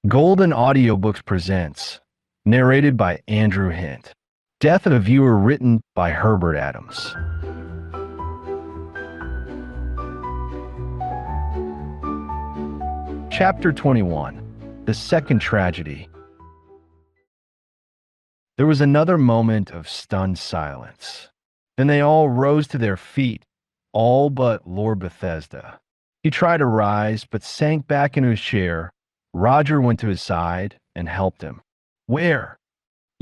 Golden Audiobooks presents, narrated by Andrew Hint. Death of a Viewer written by Herbert Adams. Chapter 21, The Second Tragedy. There was another moment of stunned silence. Then they all rose to their feet, all but Lord Bethesda. He tried to rise, but sank back into his chair. Roger went to his side and helped him. Where?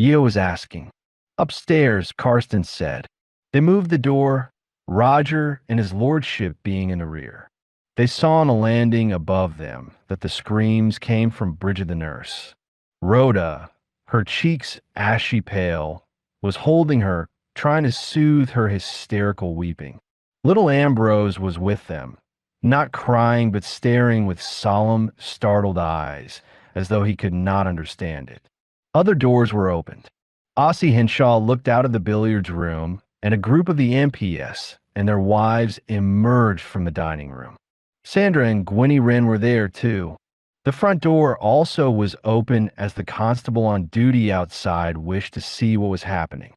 Eo was asking. Upstairs, Karsten said. They moved the door, Roger and his lordship being in the rear. They saw on a landing above them that the screams came from Bridget the nurse. Rhoda, her cheeks ashy pale, was holding her, trying to soothe her hysterical weeping. Little Ambrose was with them, not crying but staring with solemn, startled eyes, as though he could not understand it. Other doors were opened. Ossie Henshaw looked out of the billiards room, and a group of the MPS and their wives emerged from the dining room. Sandra and Gwenny Wren were there, too. The front door also was open as the constable on duty outside wished to see what was happening.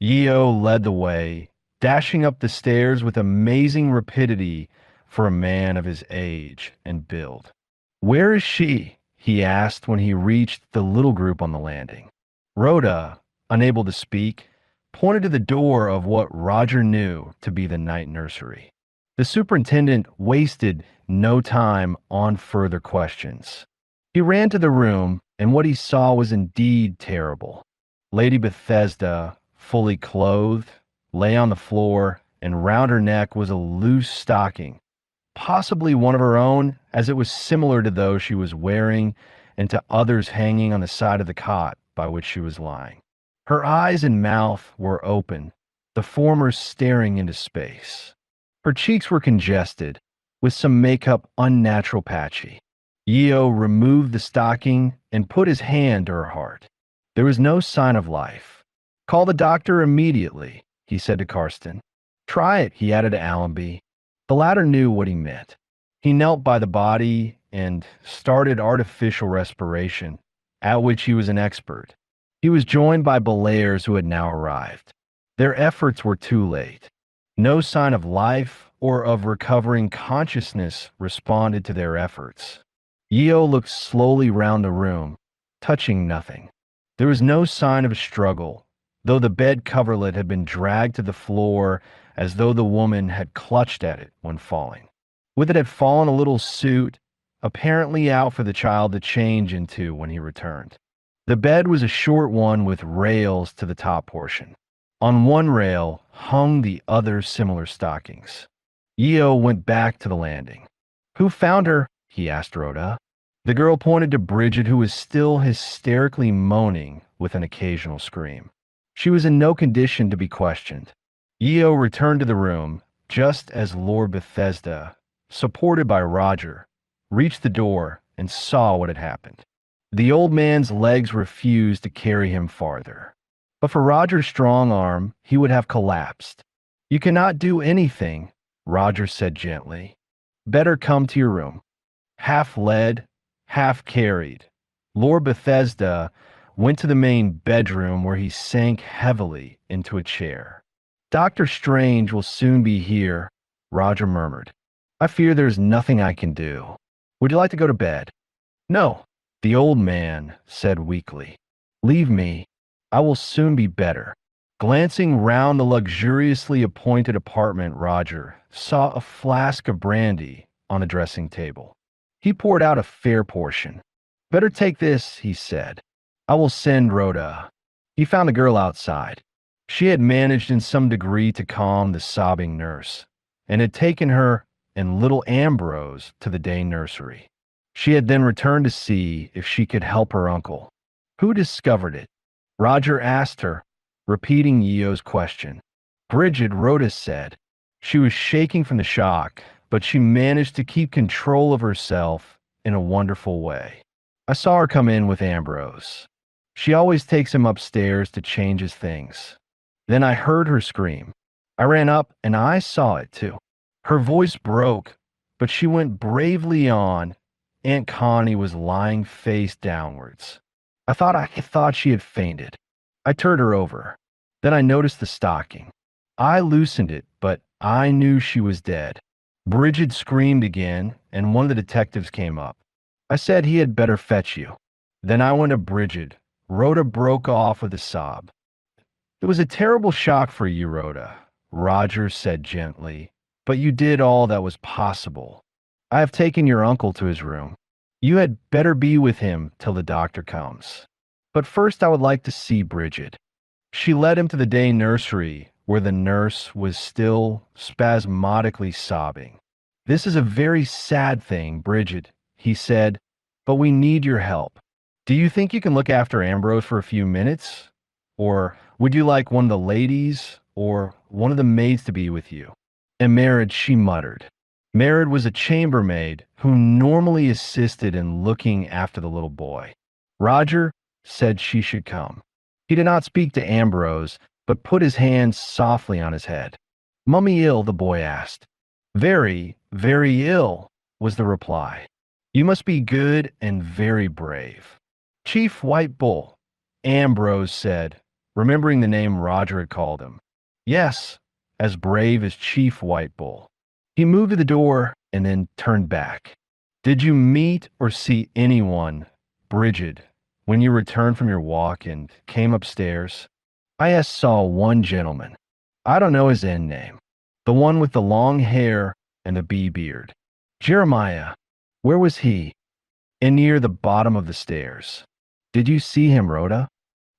Eo led the way, dashing up the stairs with amazing rapidity for a man of his age and build. Where is she? He asked when he reached the little group on the landing. Rhoda, unable to speak, pointed to the door of what Roger knew to be the night nursery. The superintendent wasted no time on further questions. He ran to the room, and what he saw was indeed terrible. Lady Bethesda, fully clothed, lay on the floor, and round her neck was a loose stocking, possibly one of her own, as it was similar to those she was wearing and to others hanging on the side of the cot by which she was lying. Her eyes and mouth were open, the former staring into space. Her cheeks were congested, with some makeup unnatural patchy. Eo removed the stocking and put his hand to her heart. There was no sign of life. Call the doctor immediately, he said to Karsten. Try it, he added to Allenby. The latter knew what he meant. He knelt by the body and started artificial respiration, at which he was an expert. He was joined by Bellairs, who had now arrived. Their efforts were too late. No sign of life or of recovering consciousness responded to their efforts. Eo looked slowly round the room, touching nothing. There was no sign of a struggle, though the bed coverlet had been dragged to the floor as though the woman had clutched at it when falling. With it had fallen a little suit, apparently out for the child to change into when he returned. The bed was a short one with rails to the top portion. On one rail hung the other similar stockings. Eo went back to the landing. Who found her? He asked Rhoda. The girl pointed to Bridget, who was still hysterically moaning with an occasional scream. She was in no condition to be questioned. Eo returned to the room just as Lord Bethesda, supported by Roger, reached the door and saw what had happened. The old man's legs refused to carry him farther. But for Roger's strong arm, he would have collapsed. You cannot do anything, Roger said gently. Better come to your room. Half led, half carried, Lord Bethesda went to the main bedroom where he sank heavily into a chair. Dr. Strange will soon be here, Roger murmured. I fear there's nothing I can do. Would you like to go to bed? No, the old man said weakly. Leave me. I will soon be better. Glancing round the luxuriously appointed apartment, Roger saw a flask of brandy on the dressing table. He poured out a fair portion. Better take this, he said. I will send Rhoda. He found the girl outside. She had managed in some degree to calm the sobbing nurse, and had taken her and little Ambrose to the day nursery. She had then returned to see if she could help her uncle. Who discovered it? Roger asked her, repeating Eo's question. Bridget, Rhoda said. She was shaking from the shock, but she managed to keep control of herself in a wonderful way. I saw her come in with Ambrose. She always takes him upstairs to change his things. Then I heard her scream. I ran up and I saw it too. Her voice broke, but she went bravely on Aunt Connie was lying face downwards. I thought she had fainted. I turned her over. Then I noticed the stocking. I loosened it, but I knew she was dead. Bridget screamed again, and one of the detectives came up. I said he had better fetch you. Then I went to Bridget. Rhoda broke off with a sob. It was a terrible shock for you, Rhoda, Roger said gently, but you did all that was possible. I have taken your uncle to his room. You had better be with him till the doctor comes. But first I would like to see Bridget. She led him to the day nursery, where the nurse was still spasmodically sobbing. This is a very sad thing, Bridget, he said, but we need your help. Do you think you can look after Ambrose for a few minutes? Or would you like one of the ladies or one of the maids to be with you? And Merritt, she muttered. Merritt was a chambermaid who normally assisted in looking after the little boy. Roger said she should come. He did not speak to Ambrose, but put his hand softly on his head. Mummy ill? The boy asked. Very, very ill, was the reply. You must be good and very brave. Chief White Bull, Ambrose said, remembering the name Roger had called him. Yes, as brave as Chief White Bull. He moved to the door and then turned back. Did you meet or see anyone, Bridget, when you returned from your walk and came upstairs? I saw one gentleman. I don't know his end name. The one with the long hair and the bee beard. Jeremiah. Where was he? In near the bottom of the stairs. Did you see him, Rhoda?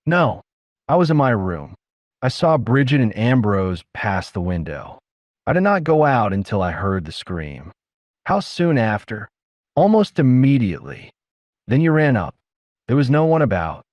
No. I was in my room. I saw Bridget and Ambrose pass the window. I did not go out until I heard the scream. How soon after? Almost immediately. Then you ran up. There was no one about.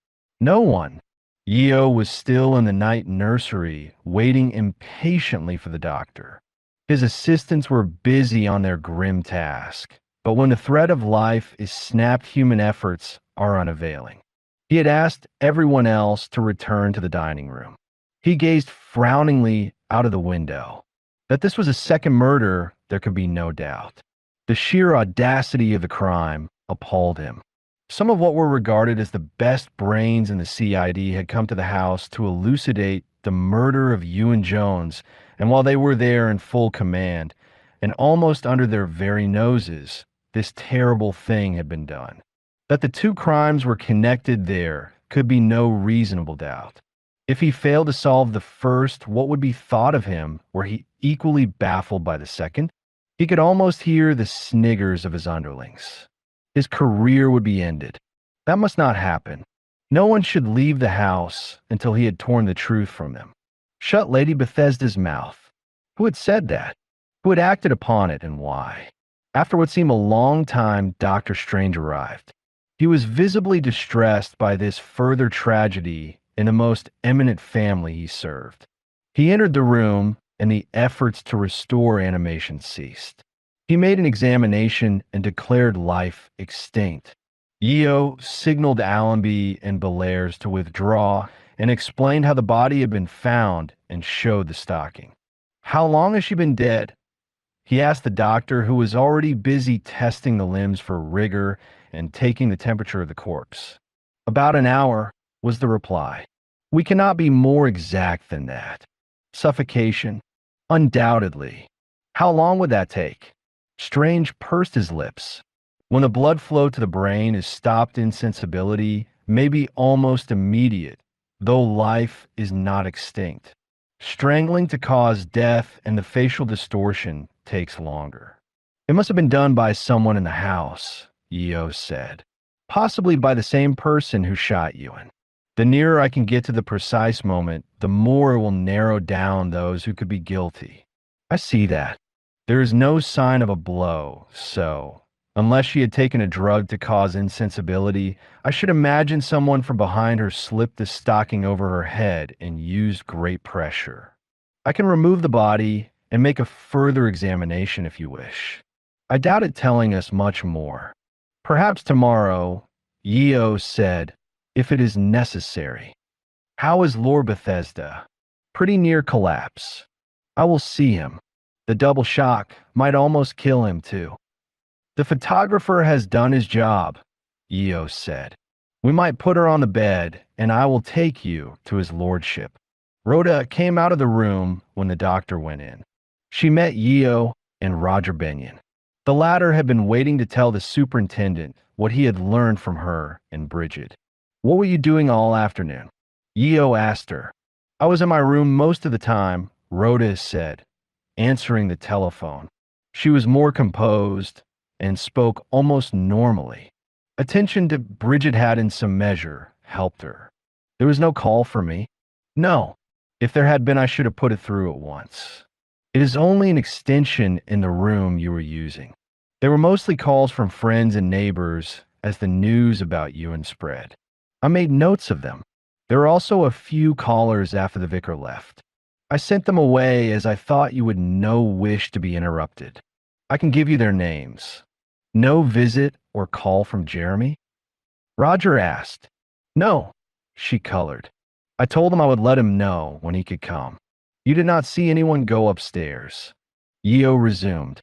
No one. Yeo was still in the night nursery, waiting impatiently for the doctor. His assistants were busy on their grim task, but when the thread of life is snapped, human efforts are unavailing. He had asked everyone else to return to the dining room. He gazed frowningly out of the window. That this was a second murder, there could be no doubt. The sheer audacity of the crime appalled him. Some of what were regarded as the best brains in the CID had come to the house to elucidate the murder of Ewan Jones, and while they were there in full command, and almost under their very noses, this terrible thing had been done. That the two crimes were connected there could be no reasonable doubt. If he failed to solve the first, what would be thought of him were he equally baffled by the second? He could almost hear the sniggers of his underlings. His career would be ended. That must not happen. No one should leave the house until he had torn the truth from him. Shut Lady Bethesda's mouth. Who had said that? Who had acted upon it, and why? After what seemed a long time, Dr. Strange arrived. He was visibly distressed by this further tragedy in the most eminent family he served. He entered the room, and the efforts to restore animation ceased. He made an examination and declared life extinct. Yeo signaled Allenby and Bellairs to withdraw and explained how the body had been found and showed the stocking. How long has she been dead? He asked the doctor, who was already busy testing the limbs for rigor and taking the temperature of the corpse. About an hour, was the reply. We cannot be more exact than that. Suffocation? Undoubtedly. How long would that take? Strange pursed his lips. When the blood flow to the brain is stopped, insensibility may be almost immediate, though life is not extinct. Strangling to cause death and the facial distortion takes longer. It must have been done by someone in the house, Yeo said. Possibly by the same person who shot Ewan. The nearer I can get to the precise moment, the more it will narrow down those who could be guilty. I see that. There is no sign of a blow, so, unless she had taken a drug to cause insensibility, I should imagine someone from behind her slipped the stocking over her head and used great pressure. I can remove the body and make a further examination if you wish. I doubt it telling us much more. Perhaps tomorrow, Yeo said, if it is necessary. How is Lord Bethesda? Pretty near collapse. I will see him. The double shock might almost kill him, too. The photographer has done his job, Io said. We might put her on the bed, and I will take you to his lordship. Rhoda came out of the room when the doctor went in. She met Io and Roger Benyon. The latter had been waiting to tell the superintendent what he had learned from her and Bridget. What were you doing all afternoon? Io asked her. I was in my room most of the time, Rhoda said, answering the telephone. She was more composed and spoke almost normally. Attention to Bridget had in some measure helped her. There was no call for me. No. If there had been, I should have put it through at once. It is only an extension in the room you were using. There were mostly calls from friends and neighbors as the news about Ewan spread. I made notes of them. There were also a few callers after the vicar left. I sent them away as I thought you would no wish to be interrupted. I can give you their names. No visit or call from Jeremy? Roger asked. No, she colored. I told him I would let him know when he could come. You did not see anyone go upstairs. Io resumed.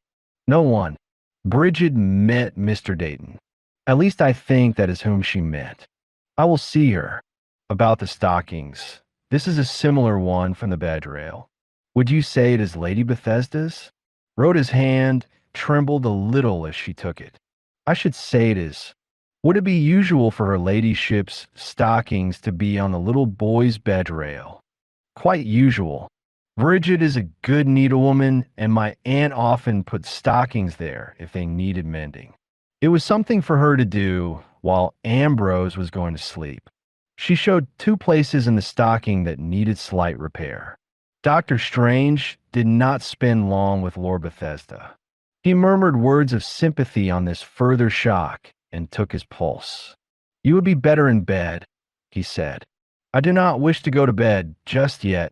No one. Bridget met Mr. Dayton. At least I think that is whom she met. I will see her. About the stockings. This is a similar one from the bed rail. Would you say it is Lady Bethesda's? Rhoda's hand trembled a little as she took it. I should say it is. Would it be usual for her ladyship's stockings to be on the little boy's bed rail? Quite usual. Bridget is a good needlewoman, and my aunt often put stockings there if they needed mending. It was something for her to do while Ambrose was going to sleep. She showed 2 places in the stocking that needed slight repair. Dr. Strange did not spend long with Lord Bethesda. He murmured words of sympathy on this further shock and took his pulse. You would be better in bed, he said. I do not wish to go to bed just yet,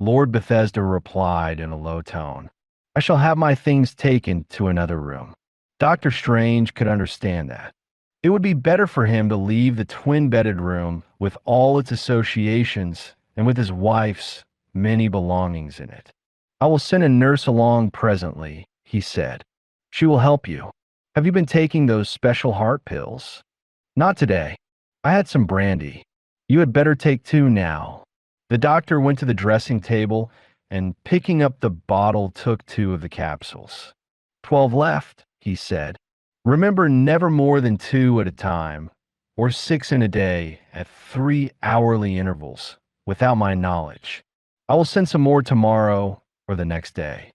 Lord Bethesda replied in a low tone. I shall have my things taken to another room. Dr. Strange could understand that. It would be better for him to leave the twin-bedded room with all its associations and with his wife's many belongings in it. I will send a nurse along presently, he said. She will help you. Have you been taking those special heart pills? Not today. I had some brandy. You had better take 2 now. The doctor went to the dressing table and, picking up the bottle, took 2 of the capsules. 12 left, he said. Remember, never more than 2 at a time, or 6 in a day at 3 hourly intervals, without my knowledge. I will send some more tomorrow or the next day.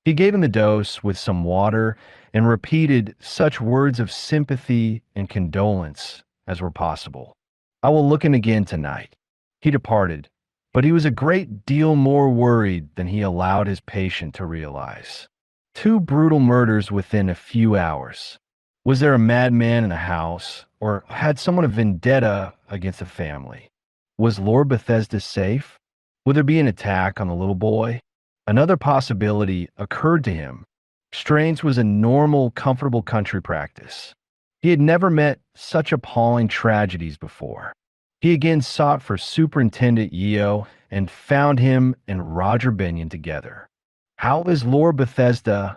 He gave him the dose with some water and repeated such words of sympathy and condolence as were possible. I will look in again tonight. He departed, but he was a great deal more worried than he allowed his patient to realize. 2 brutal murders within a few hours. Was there a madman in the house, or had someone a vendetta against the family? Was Lord Bethesda safe? Would there be an attack on the little boy? Another possibility occurred to him. Strange was a normal, comfortable country practice. He had never met such appalling tragedies before. He again sought for Superintendent Yeo and found him and Roger Benyon together. How is Lord Bethesda?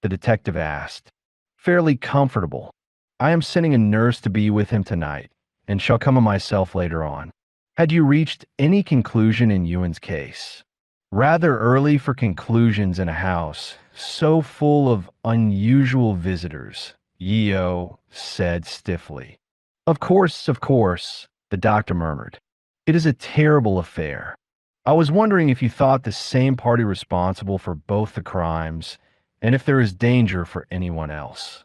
The detective asked. Fairly comfortable. I am sending a nurse to be with him tonight, and shall come myself later on. Had you reached any conclusion in Ewan's case? Rather early for conclusions in a house so full of unusual visitors, Yeo said stiffly. Of course, the doctor murmured. It is a terrible affair. I was wondering if you thought the same party responsible for both the crimes, and if there is danger for anyone else.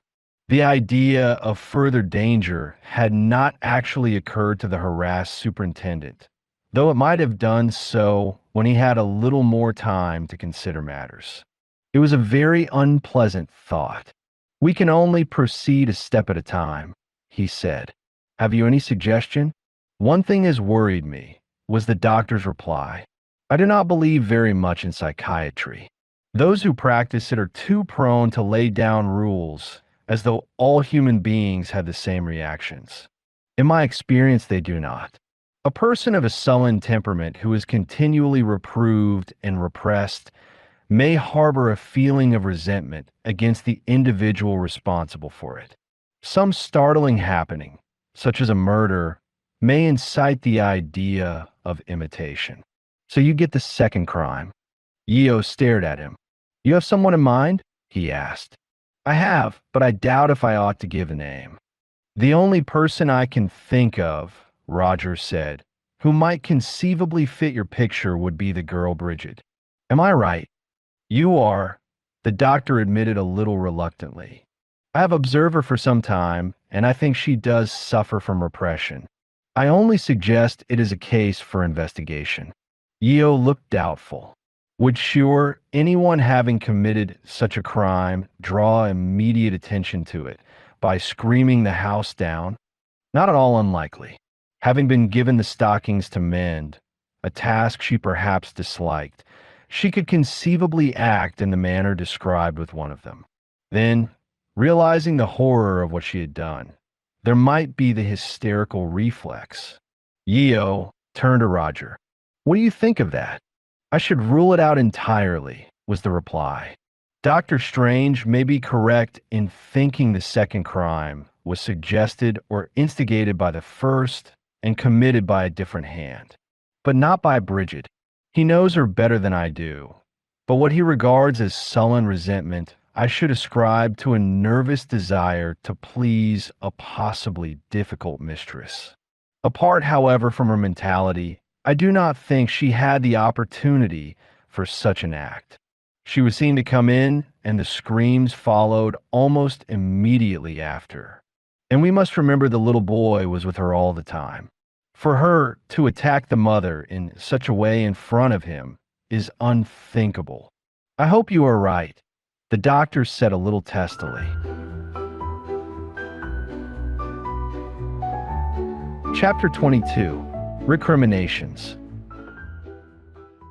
The idea of further danger had not actually occurred to the harassed superintendent, though it might have done so when he had a little more time to consider matters. It was a very unpleasant thought. We can only proceed a step at a time, he said. Have you any suggestion? One thing has worried me, was the doctor's reply. I do not believe very much in psychiatry. Those who practice it are too prone to lay down rules as though all human beings had the same reactions. In my experience, they do not. A person of a sullen temperament who is continually reproved and repressed may harbor a feeling of resentment against the individual responsible for it. Some startling happening, such as a murder, may incite the idea of imitation. So you get the second crime. Yeo stared at him. You have someone in mind? He asked. I have, but I doubt if I ought to give a name. The only person I can think of, Roger said, who might conceivably fit your picture would be the girl Bridget. Am I right? You are, the doctor admitted a little reluctantly. I have observed her for some time, and I think she does suffer from repression. I only suggest it is a case for investigation. Yeo looked doubtful. Would sure anyone having committed such a crime draw immediate attention to it by screaming the house down? Not at all unlikely. Having been given the stockings to mend, a task she perhaps disliked, she could conceivably act in the manner described with one of them. Then, realizing the horror of what she had done, there might be the hysterical reflex. Yeo turned to Roger. What do you think of that? I should rule it out entirely, was the reply. Dr. Strange may be correct in thinking the second crime was suggested or instigated by the first and committed by a different hand, but not by Bridget. He knows her better than I do, but what he regards as sullen resentment I should ascribe to a nervous desire to please a possibly difficult mistress. Apart, however, from her mentality, I do not think she had the opportunity for such an act. She was seen to come in, and the screams followed almost immediately after. And we must remember the little boy was with her all the time. For her to attack the mother in such a way in front of him is unthinkable. I hope you are right, the doctor said a little testily. Chapter 22. Recriminations.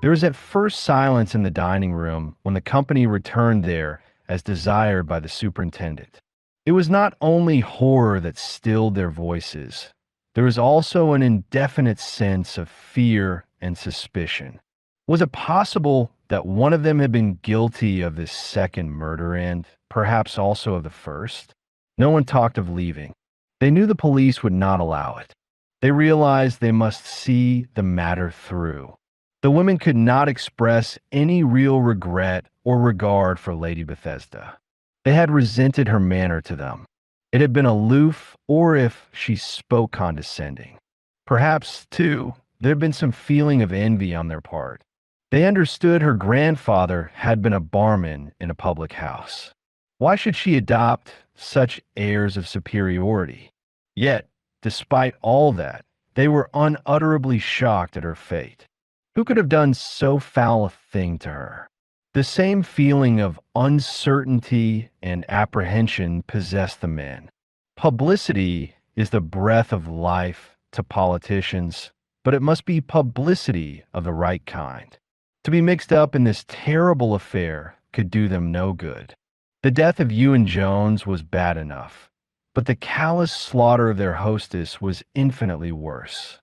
There was at first silence in the dining room when the company returned there as desired by the superintendent. It was not only horror that stilled their voices. There was also an indefinite sense of fear and suspicion. Was it possible that one of them had been guilty of this second murder and perhaps also of the first? No one talked of leaving. They knew the police would not allow it. They realized they must see the matter through. The women could not express any real regret or regard for Lady Bethesda. They had resented her manner to them. It had been aloof, or if she spoke condescending. Perhaps, too, there had been some feeling of envy on their part. They understood her grandfather had been a barman in a public house. Why should she adopt such airs of superiority? Yet, despite all that, they were unutterably shocked at her fate. Who could have done so foul a thing to her? The same feeling of uncertainty and apprehension possessed the men. Publicity is the breath of life to politicians, but it must be publicity of the right kind. To be mixed up in this terrible affair could do them no good. The death of Ewan Jones was bad enough, but the callous slaughter of their hostess was infinitely worse.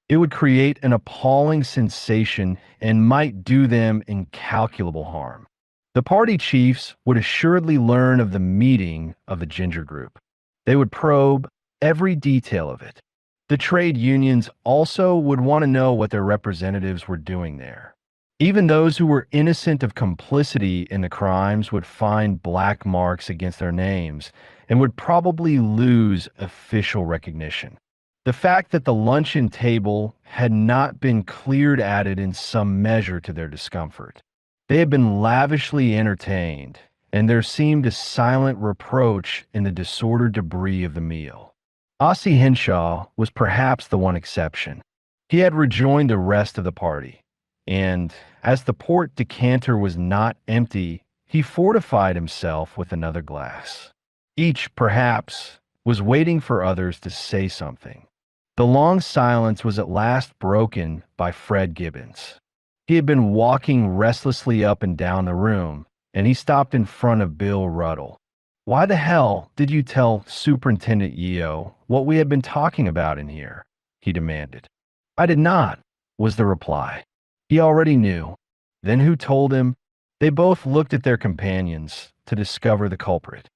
It would create an appalling sensation and might do them incalculable harm. The party chiefs would assuredly learn of the meeting of the Ginger Group. They would probe every detail of it. The trade unions also would want to know what their representatives were doing there. Even those who were innocent of complicity in the crimes would find black marks against their names and would probably lose official recognition. The fact that the luncheon table had not been cleared added in some measure to their discomfort. They had been lavishly entertained, and there seemed a silent reproach in the disordered debris of the meal. Ossie Henshaw was perhaps the one exception. He had rejoined the rest of the party, and as the port decanter was not empty, he fortified himself with another glass. Each, perhaps, was waiting for others to say something. The long silence was at last broken by Fred Gibbons. He had been walking restlessly up and down the room, and he stopped in front of Bill Ruddle. Why the hell did you tell Superintendent Yeo what we had been talking about in here? He demanded. I did not, was the reply. He already knew. Then who told him? They both looked at their companions to discover the culprit.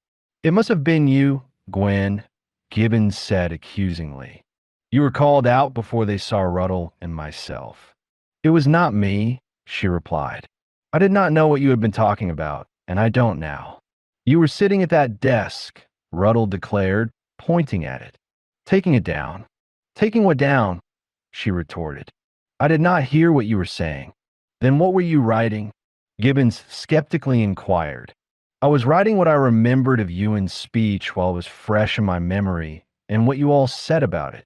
It must have been you, Gwen, Gibbons said accusingly. You were called out before they saw Ruddle and myself. It was not me, she replied. I did not know what you had been talking about, and I don't now. You were sitting at that desk, Ruddle declared, pointing at it. Taking it down. Taking what down? She retorted. I did not hear what you were saying. Then what were you writing? Gibbons skeptically inquired. I was writing what I remembered of Ewan's speech while it was fresh in my memory and what you all said about it.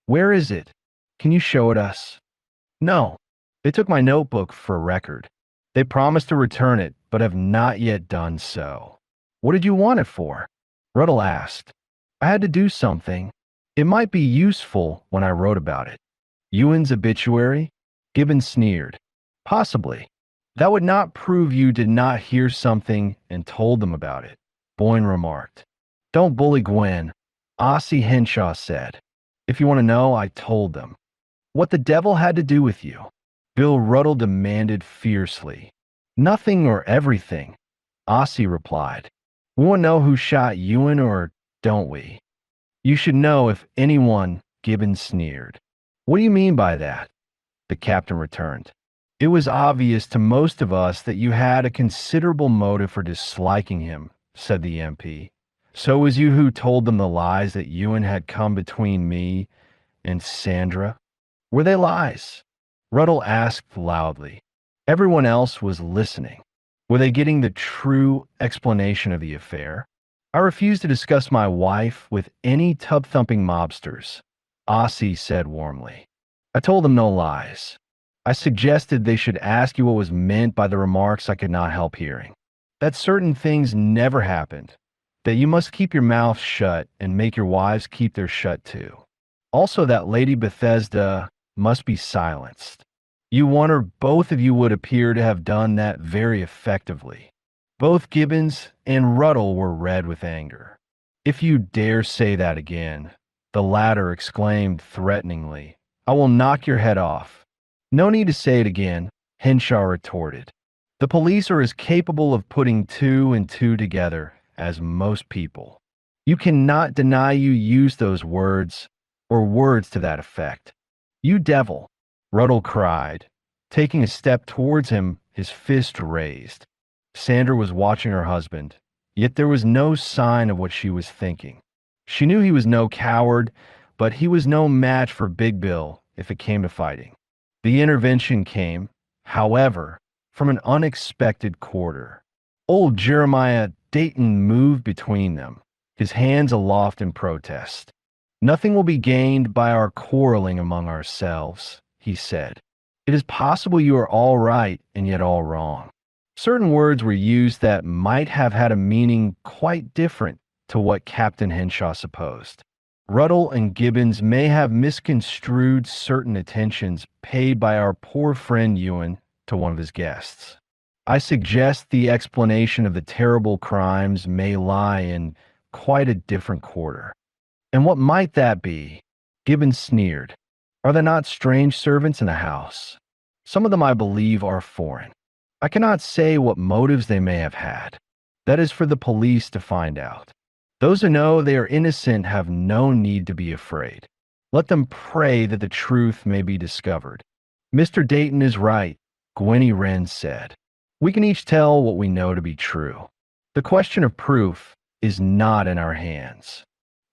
Where is it? Can you show it us? No. They took my notebook for a record. They promised to return it, but have not yet done so. What did you want it for? Ruddle asked. I had to do something. It might be useful when I wrote about it. Ewan's obituary? Gibbons sneered. Possibly. That would not prove you did not hear something and told them about it, Boyne remarked. Don't bully Gwen, Ossie Henshaw said. If you want to know, I told them. What the devil had to do with you? Bill Ruddle demanded fiercely. Nothing or everything, Ossie replied. We want to know who shot Ewan, or don't we? You should know if anyone, Gibbons sneered. What do you mean by that? The captain returned. It was obvious to most of us that you had a considerable motive for disliking him, said the MP. So it was you who told them the lies that Ewan had come between me and Sandra? Were they lies? Ruddle asked loudly. Everyone else was listening. Were they getting the true explanation of the affair? I refuse to discuss my wife with any tub-thumping mobsters, Ossie said warmly. I told them no lies. I suggested they should ask you what was meant by the remarks I could not help hearing. That certain things never happened. That you must keep your mouth shut and make your wives keep theirs shut too. Also that Lady Bethesda must be silenced. You one or both of you would appear to have done that very effectively. Both Gibbons and Ruddle were red with anger. If you dare say that again, the latter exclaimed threateningly, I will knock your head off. No need to say it again, Henshaw retorted. The police are as capable of putting two and two together as most people. You cannot deny you used those words, or words to that effect. You devil, Ruddle cried, taking a step towards him, his fist raised. Sandra was watching her husband, yet there was no sign of what she was thinking. She knew he was no coward, but he was no match for Big Bill if it came to fighting. The intervention came, however, from an unexpected quarter. Old Jeremiah Dayton moved between them, his hands aloft in protest. Nothing will be gained by our quarreling among ourselves, he said. It is possible you are all right and yet all wrong. Certain words were used that might have had a meaning quite different to what Captain Henshaw supposed. Ruddle and Gibbons may have misconstrued certain attentions paid by our poor friend Ewan to one of his guests. I suggest the explanation of the terrible crimes may lie in quite a different quarter. And what might that be? Gibbons sneered. Are there not strange servants in the house? Some of them, I believe, are foreign. I cannot say what motives they may have had. That is for the police to find out. Those who know they are innocent have no need to be afraid. Let them pray that the truth may be discovered. Mr. Dayton is right, Gwenny Wren said. We can each tell what we know to be true. The question of proof is not in our hands.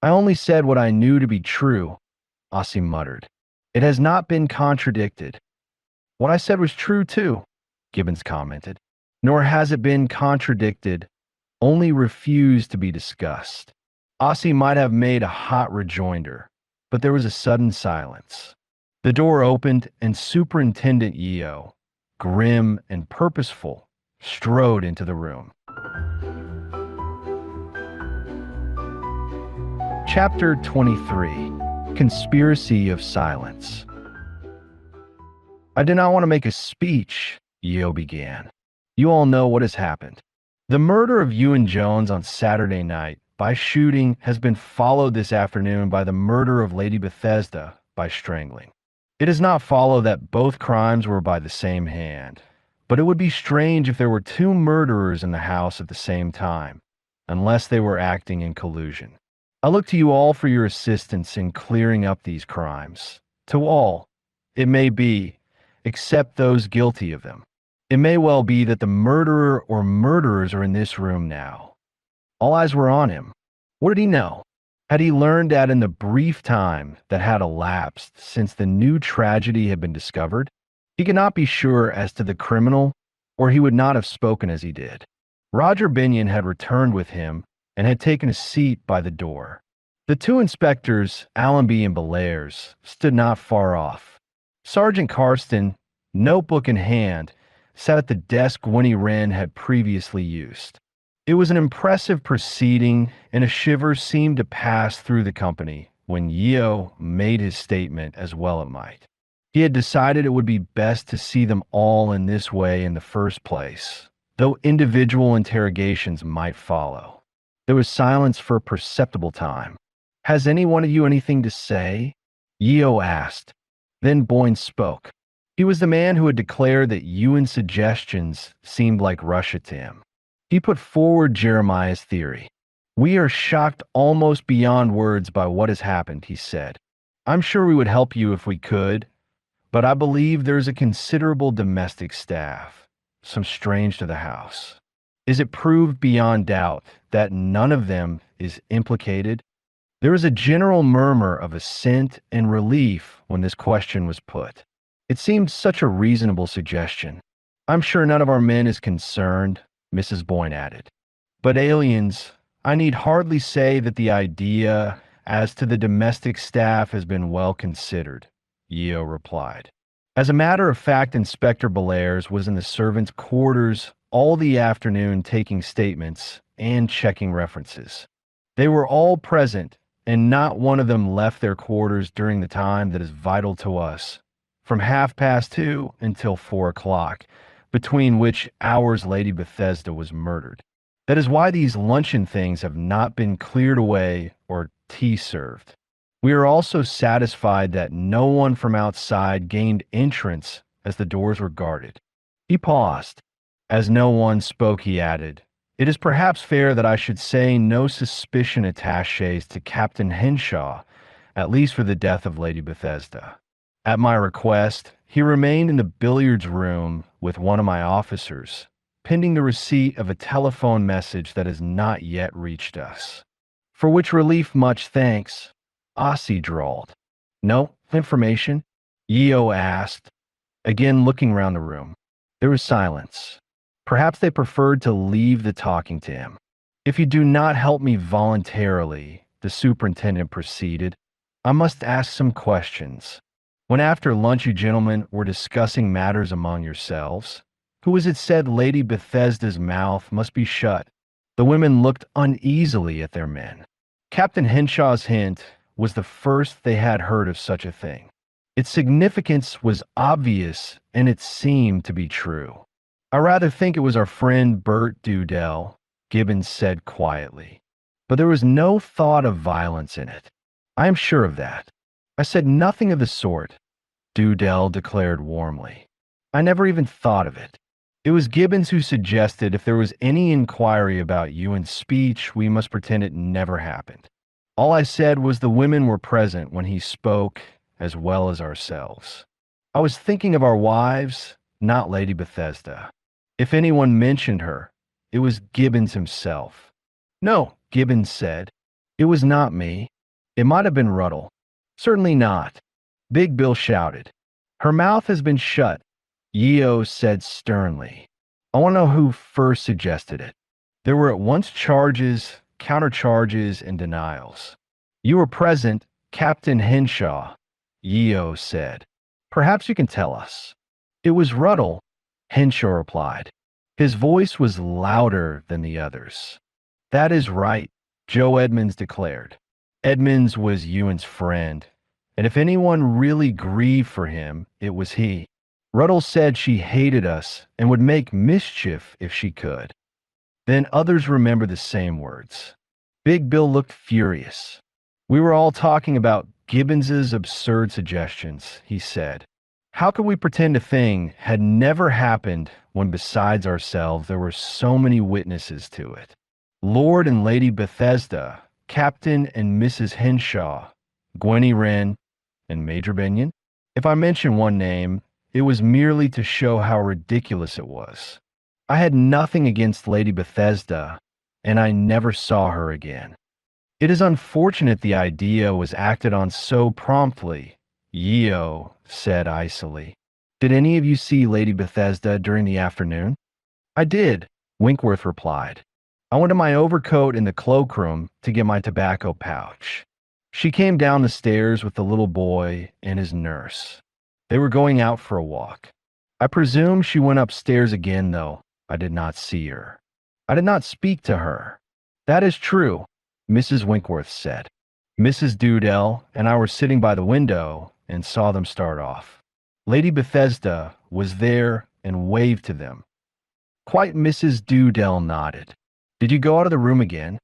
I only said what I knew to be true, Ossie muttered. It has not been contradicted. What I said was true too, Gibbons commented. Nor has it been contradicted, only refused to be discussed. Ossie might have made a hot rejoinder, but there was a sudden silence. The door opened and Superintendent Yeo, grim and purposeful, strode into the room. Chapter 23, Conspiracy of Silence. I did not want to make a speech, Yeo began. You all know what has happened. The murder of Ewan Jones on Saturday night by shooting has been followed this afternoon by the murder of Lady Bethesda by strangling. It does not follow that both crimes were by the same hand, But it would be strange if there were two murderers in the house at the same time, unless they were acting in collusion. I look to you all for your assistance in clearing up these crimes. To all, it may be, except those guilty of them. It may well be that the murderer or murderers are in this room now. All eyes were on him. What did he know? Had he learned that in the brief time that had elapsed since the new tragedy had been discovered? He could not be sure as to the criminal, or he would not have spoken as he did. Roger Binion had returned with him and had taken a seat by the door. The two inspectors, Allenby and Bellairs, stood not far off. Sergeant Carston, notebook in hand, sat at the desk Winnie Wren had previously used. It was an impressive proceeding, and a shiver seemed to pass through the company when Yeo made his statement, as well it might. He had decided it would be best to see them all in this way in the first place, though individual interrogations might follow. There was silence for a perceptible time. "Has any one of you anything to say?" Yeo asked. Then Boyne spoke. He was the man who had declared that Ewan's suggestions seemed like Russia to him. He put forward Jeremiah's theory. "We are shocked almost beyond words by what has happened," he said. "I'm sure we would help you if we could, but I believe there is a considerable domestic staff, some strange to the house. Is it proved beyond doubt that none of them is implicated?" There was a general murmur of assent and relief when this question was put. It seemed such a reasonable suggestion. "I'm sure none of our men is concerned," Mrs. Boyne added. "But aliens, I need hardly say that the idea as to the domestic staff has been well considered," Yeo replied. As a matter of fact, Inspector Bellairs was in the servants' quarters all the afternoon taking statements and checking references. They were all present, and not one of them left their quarters during the time that is vital to us, from 2:30 until 4:00, between which hours Lady Bethesda was murdered. That is why these luncheon things have not been cleared away or tea served. We are also satisfied that no one from outside gained entrance as the doors were guarded." He paused. As no one spoke, he added, "It is perhaps fair that I should say no suspicion attaches to Captain Henshaw, at least for the death of Lady Bethesda. At my request, he remained in the billiards room with one of my officers, pending the receipt of a telephone message that has not yet reached us." "For which relief much thanks," Ossie drawled. "No information?" Yeo asked, again looking round the room. There was silence. Perhaps they preferred to leave the talking to him. "If you do not help me voluntarily," the superintendent proceeded, "I must ask some questions. When after lunch you gentlemen were discussing matters among yourselves, who was it said Lady Bethesda's mouth must be shut?" The women looked uneasily at their men. Captain Henshaw's hint was the first they had heard of such a thing. Its significance was obvious, and it seemed to be true. "I rather think it was our friend Bert Dudell," Gibbons said quietly. "But there was no thought of violence in it. I am sure of that." "I said nothing of the sort," Dudell declared warmly. "I never even thought of it. It was Gibbons who suggested if there was any inquiry about Ewan's speech, we must pretend it never happened. All I said was the women were present when he spoke, as well as ourselves. I was thinking of our wives, not Lady Bethesda. If anyone mentioned her, it was Gibbons himself." "No," Gibbons said. "It was not me. It might have been Ruddle." "Certainly not." Big Bill shouted. "Her mouth has been shut," Yeo said sternly. "I want to know who first suggested it." There were at once charges, countercharges, and denials. "You were present, Captain Henshaw," Yeo said. "Perhaps you can tell us." "It was Ruddle," Henshaw replied. His voice was louder than the others. "That is right," Joe Edmonds declared. Edmonds was Ewan's friend, and if anyone really grieved for him, it was he. "Ruddle said she hated us and would make mischief if she could." Then others remembered the same words. Big Bill looked furious. "We were all talking about Gibbons's absurd suggestions," he said. "How could we pretend a thing had never happened when besides ourselves there were so many witnesses to it. Lord and Lady Bethesda, Captain and Mrs. Henshaw, Gwenny Wren, and Major Benyon. If I mention one name, it was merely to show how ridiculous it was. I had nothing against Lady Bethesda, and I never saw her again. It is unfortunate the idea was acted on so promptly, Yeo said icily. Did any of you see Lady Bethesda during the afternoon? I did, Winkworth replied. I went to my overcoat in the cloakroom to get my tobacco pouch. She came down the stairs with the little boy and his nurse. They were going out for a walk. I presume she went upstairs again, though I did not see her. I did not speak to her. That is true, Mrs. Winkworth said. Mrs. Dudell and I were sitting by the window and saw them start off. Lady Bethesda was there and waved to them. Quite Mrs. Dudell nodded. Did you go out of the room again?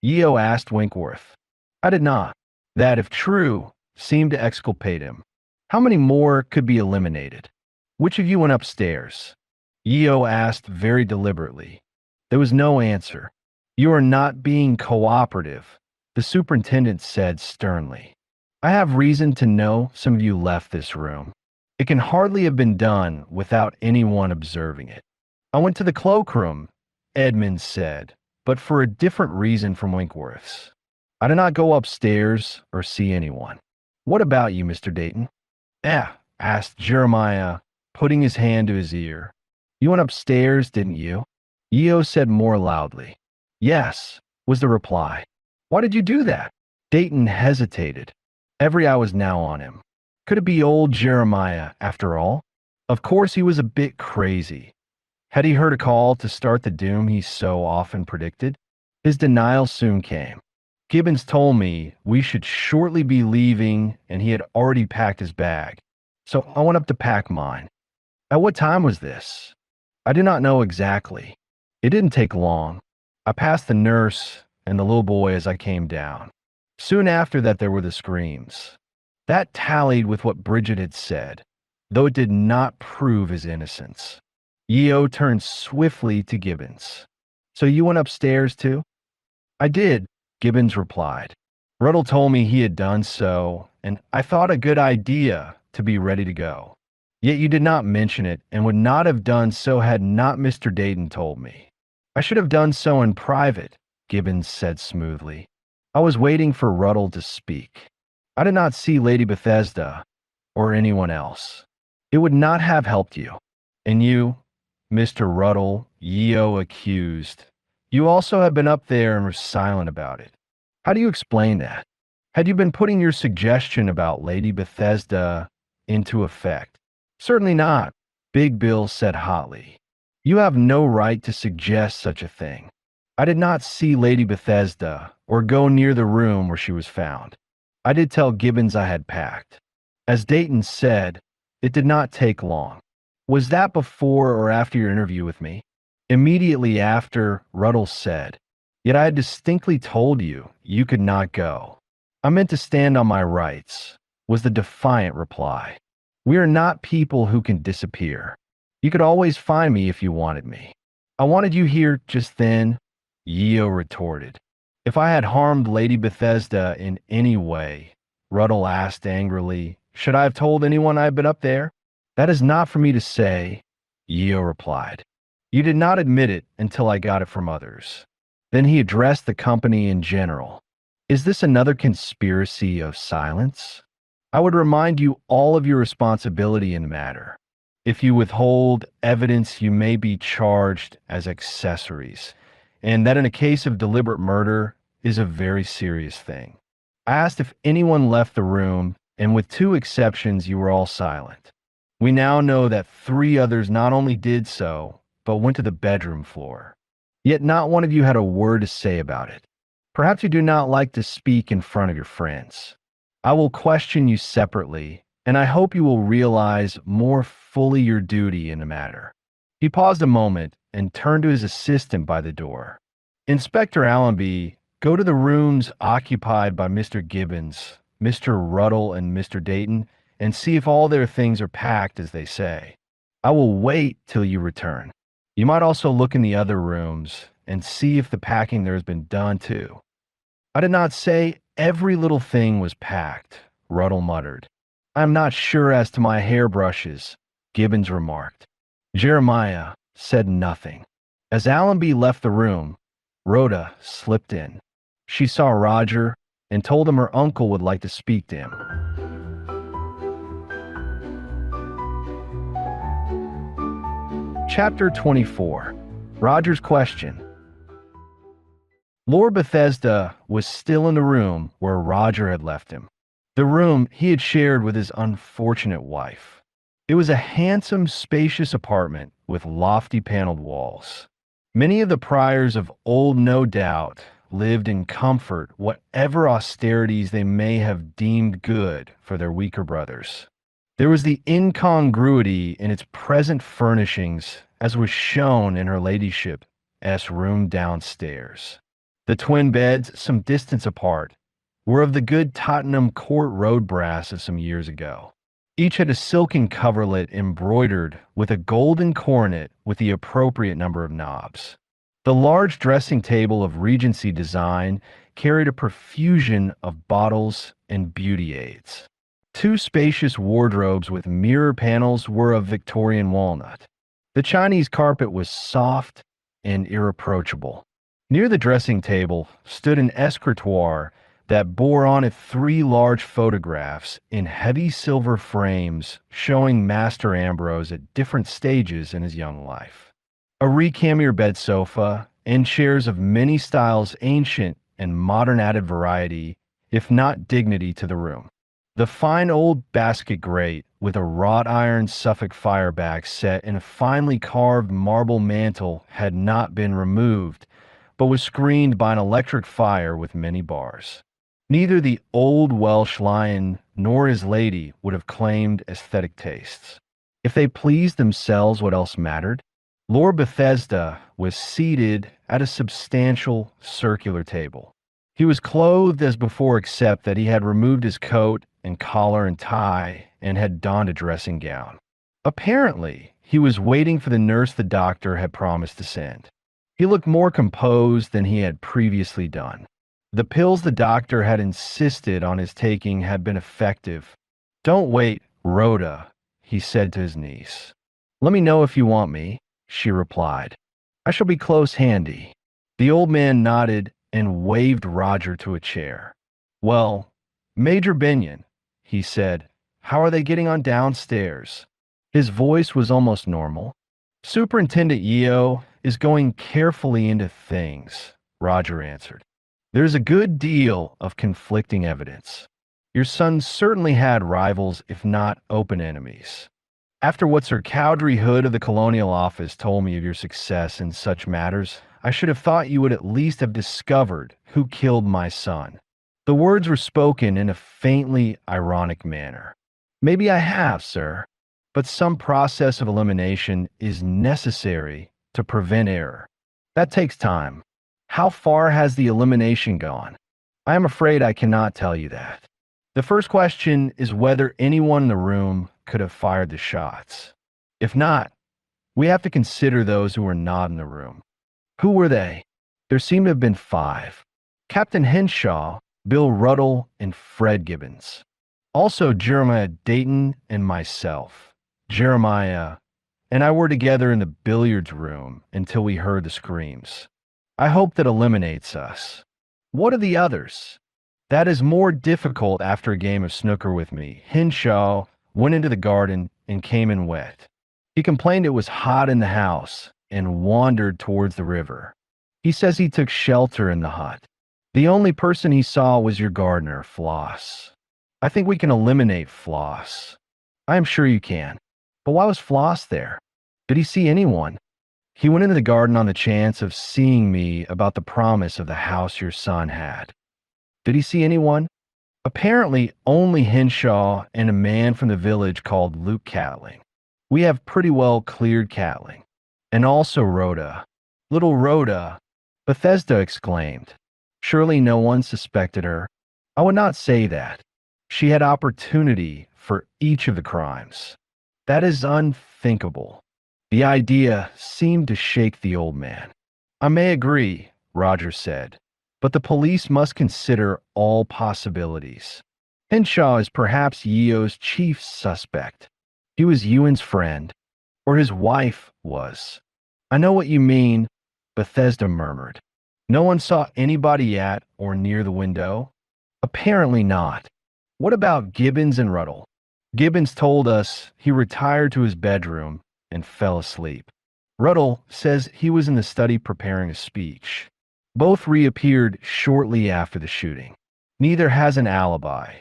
Yeo asked Winkworth. I did not. That, if true, seemed to exculpate him. How many more could be eliminated? Which of you went upstairs? Yeo asked very deliberately. There was no answer. You are not being cooperative, the superintendent said sternly. I have reason to know some of you left this room. It can hardly have been done without anyone observing it. I went to the cloakroom, Edmund said, but for a different reason from Winkworth's. I did not go upstairs or see anyone. What about you, Mr. Dayton? Asked Jeremiah, putting his hand to his ear. You went upstairs, didn't you? Yeo said more loudly. Yes, was the reply. Why did you do that? Dayton hesitated. Every eye was now on him. Could it be old Jeremiah, after all? Of course he was a bit crazy. Had he heard a call to start the doom he so often predicted? His denial soon came. Gibbons told me we should shortly be leaving, and he had already packed his bag. So I went up to pack mine. At what time was this? I do not know exactly. It didn't take long. I passed the nurse and the little boy as I came down. Soon after that there were the screams. That tallied with what Bridget had said, though it did not prove his innocence. Yeo turned swiftly to Gibbons. So you went upstairs too? I did, Gibbons replied. Ruddle told me he had done so, and I thought a good idea to be ready to go. Yet you did not mention it, and would not have done so had not Mr. Dayton told me. I should have done so in private, Gibbons said smoothly. I was waiting for Ruddle to speak. I did not see Lady Bethesda or anyone else. It would not have helped you. And you, Mr. Ruddle, Yeo accused, you also have been up there and were silent about it. How do you explain that? Had you been putting your suggestion about Lady Bethesda into effect? Certainly not, Big Bill said hotly. You have no right to suggest such a thing. I did not see Lady Bethesda or go near the room where she was found. I did tell Gibbons I had packed. As Dayton said, it did not take long. Was that before or after your interview with me? Immediately after, Ruddle said. Yet I had distinctly told you you could not go. I meant to stand on my rights, was the defiant reply. We are not people who can disappear. You could always find me if you wanted me. I wanted you here just then, Yeo retorted. If I had harmed Lady Bethesda in any way, Ruddle asked angrily, should I have told anyone I had been up there? That is not for me to say, Yeo replied. You did not admit it until I got it from others. Then he addressed the company in general. Is this another conspiracy of silence? I would remind you all of your responsibility in the matter. If you withhold evidence, you may be charged as accessories, and that in a case of deliberate murder is a very serious thing. I asked if anyone left the room, and with two exceptions, you were all silent. We now know that 3 others not only did so, but went to the bedroom floor. Yet not one of you had a word to say about it. Perhaps you do not like to speak in front of your friends. I will question you separately, and I hope you will realize more fully your duty in the matter. He paused a moment and turned to his assistant by the door. Inspector Allenby, go to the rooms occupied by Mr. Gibbons, Mr. Ruddle, and Mr. Dayton, and see if all their things are packed as they say. I will wait till you return. You might also look in the other rooms and see if the packing there has been done too. I did not say every little thing was packed, Ruddle muttered. I am not sure as to my hairbrushes, Gibbons remarked. Jeremiah said nothing. As Allenby left the room, Rhoda slipped in. She saw Roger and told him her uncle would like to speak to him. Chapter 24. Roger's Question. Lord Bethesda was still in the room where Roger had left him, the room he had shared with his unfortunate wife. It was a handsome, spacious apartment with lofty paneled walls. Many of the priors of old, no doubt, lived in comfort, whatever austerities they may have deemed good for their weaker brothers. There was the incongruity in its present furnishings, as was shown in her ladyship's room downstairs. The twin beds, some distance apart, were of the good Tottenham Court Road brass of some years ago. Each had a silken coverlet embroidered with a golden coronet with the appropriate number of knobs. The large dressing table of Regency design carried a profusion of bottles and beauty aids. Two spacious wardrobes with mirror panels were of Victorian walnut. The Chinese carpet was soft and irreproachable. Near the dressing table stood an escritoire that bore on it 3 large photographs in heavy silver frames showing Master Ambrose at different stages in his young life. A recamier bed sofa and chairs of many styles, ancient and modern, added variety, if not dignity, to the room. The fine old basket grate with a wrought iron Suffolk fireback set in a finely carved marble mantel had not been removed, but was screened by an electric fire with many bars. Neither the old Welsh lion nor his lady would have claimed aesthetic tastes. If they pleased themselves, what else mattered? Lord Bethesda was seated at a substantial circular table. He was clothed as before, except that he had removed his coat and collar and tie and had donned a dressing gown. Apparently, he was waiting for the nurse the doctor had promised to send. He looked more composed than he had previously done. The pills the doctor had insisted on his taking had been effective. "Don't wait, Rhoda," he said to his niece. "Let me know if you want me," she replied. "I shall be close handy." The old man nodded and waved Roger to a chair. "Well, Major Binion," he said, "how are they getting on downstairs?" His voice was almost normal. "Superintendent Yeo is going carefully into things," Roger answered. "There's a good deal of conflicting evidence. Your son certainly had rivals, if not open enemies. After what Sir Cowdrey Hood of the Colonial Office told me of your success in such matters, I should have thought you would at least have discovered who killed my son." The words were spoken in a faintly ironic manner. "Maybe I have, sir, but some process of elimination is necessary to prevent error. That takes time. How far has the elimination gone? I am afraid I cannot tell you that. The first question is whether anyone in the room could have fired the shots. If not, we have to consider those who were not in the room. Who were they? There seem to have been 5. Captain Henshaw, Bill Ruddle, and Fred Gibbons. Also Jeremiah Dayton and myself. Jeremiah and I were together in the billiards room until we heard the screams. I hope that eliminates us. What are the others? That is more difficult after a game of snooker with me. Henshaw went into the garden and came in wet. He complained it was hot in the house and wandered towards the river. He says he took shelter in the hut. The only person he saw was your gardener, Floss. I think we can eliminate Floss. I am sure you can. But why was Floss there? Did he see anyone? He went into the garden on the chance of seeing me about the promise of the house your son had. Did he see anyone? Apparently only Henshaw and a man from the village called Luke Catling. We have pretty well cleared Catling. And also Rhoda. Little Rhoda, Bethesda exclaimed. Surely no one suspected her. I would not say that. She had opportunity for each of the crimes. That is unthinkable. The idea seemed to shake the old man. I may agree, Roger said, but the police must consider all possibilities. Henshaw is perhaps Yeo's chief suspect. He was Ewan's friend, or his wife was. I know what you mean, Bethesda murmured. No one saw anybody at or near the window? Apparently not. What about Gibbons and Ruddle? Gibbons told us he retired to his bedroom and fell asleep. Ruddle says he was in the study preparing a speech. Both reappeared shortly after the shooting. Neither has an alibi.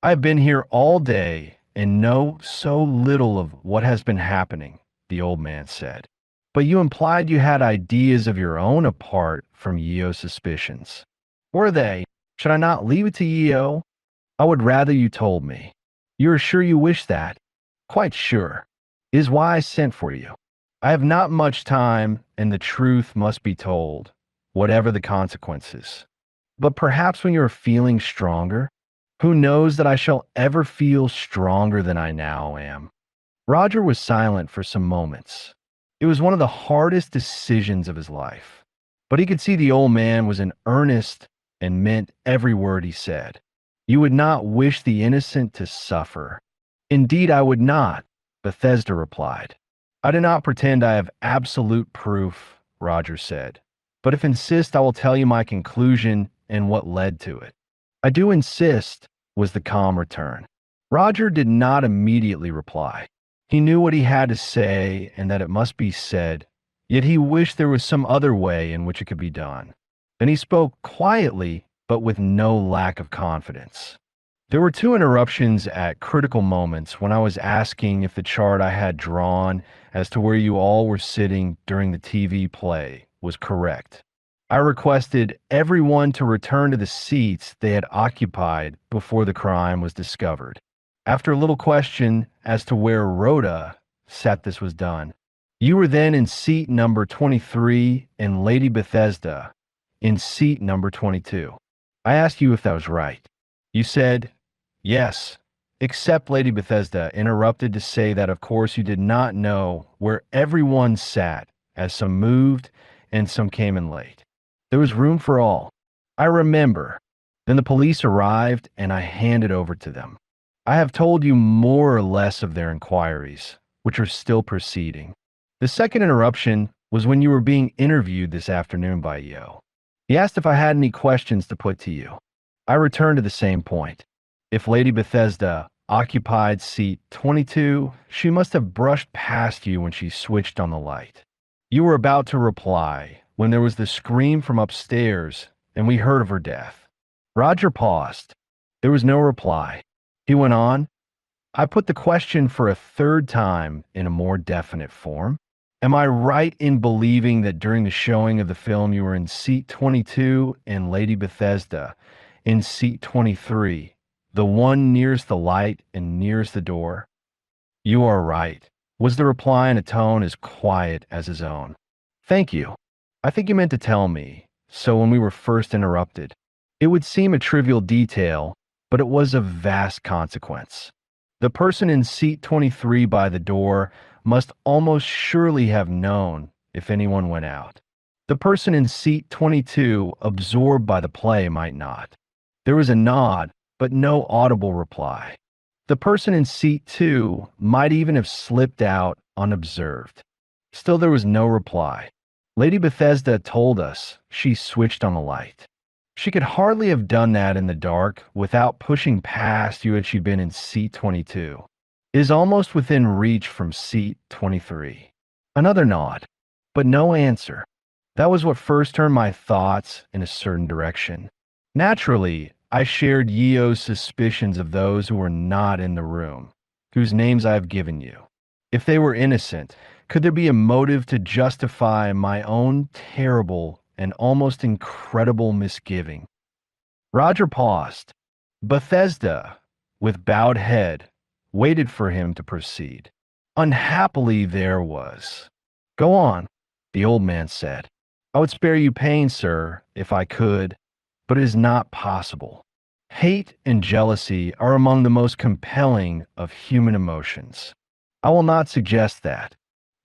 I've been here all day and know so little of what has been happening, the old man said. But you implied you had ideas of your own apart from Yeo's suspicions. Were they? Should I not leave it to Yeo? I would rather you told me. You are sure you wish that? Quite sure. It is why I sent for you. I have not much time, and the truth must be told, whatever the consequences. But perhaps when you are feeling stronger, who knows that I shall ever feel stronger than I now am? Roger was silent for some moments. It was one of the hardest decisions of his life. But he could see the old man was in earnest and meant every word he said. You would not wish the innocent to suffer. Indeed, I would not, Bethesda replied. I do not pretend I have absolute proof, Roger said. But if insist, I will tell you my conclusion and what led to it. I do insist, was the calm return. Roger did not immediately reply. He knew what he had to say and that it must be said, yet he wished there was some other way in which it could be done. Then he spoke quietly, but with no lack of confidence. There were two interruptions at critical moments when I was asking if the chart I had drawn as to where you all were sitting during the TV play was correct. I requested everyone to return to the seats they had occupied before the crime was discovered. After a little question as to where Rhoda sat, this was done. You were then in seat number 23 and Lady Bethesda in seat number 22. I asked you if that was right. You said, yes, except Lady Bethesda interrupted to say that of course you did not know where everyone sat, as some moved and some came in late. There was room for all. I remember. Then the police arrived and I handed over to them. I have told you more or less of their inquiries, which are still proceeding. The second interruption was when you were being interviewed this afternoon by Yeo. He asked if I had any questions to put to you. I returned to the same point. If Lady Bethesda occupied seat 22, she must have brushed past you when she switched on the light. You were about to reply when there was the scream from upstairs and we heard of her death. Roger paused. There was no reply. He went on, I put the question for a third time in a more definite form. Am I right in believing that during the showing of the film you were in seat 22 and Lady Bethesda in seat 23, the one nearest the light and nearest the door? You are right, was the reply in a tone as quiet as his own. Thank you. I think you meant to tell me, so when we were first interrupted. It would seem a trivial detail, but it was of vast consequence. The person in seat 23 by the door must almost surely have known if anyone went out. The person in seat 22, absorbed by the play, might not. There was a nod, but no audible reply. The person in seat 2 might even have slipped out unobserved. Still, there was no reply. Lady Bethesda told us she switched on the light. She could hardly have done that in the dark without pushing past you had she been in seat 22. It is almost within reach from seat 23. Another nod, but no answer. That was what first turned my thoughts in a certain direction. Naturally, I shared Yeo's suspicions of those who were not in the room, whose names I have given you. If they were innocent, could there be a motive to justify my own terrible and almost incredible misgiving? Roger paused. Bethesda, with bowed head, waited for him to proceed. Unhappily, there was. Go on, the old man said. I would spare you pain, sir, if I could, but it is not possible. Hate and jealousy are among the most compelling of human emotions. I will not suggest that.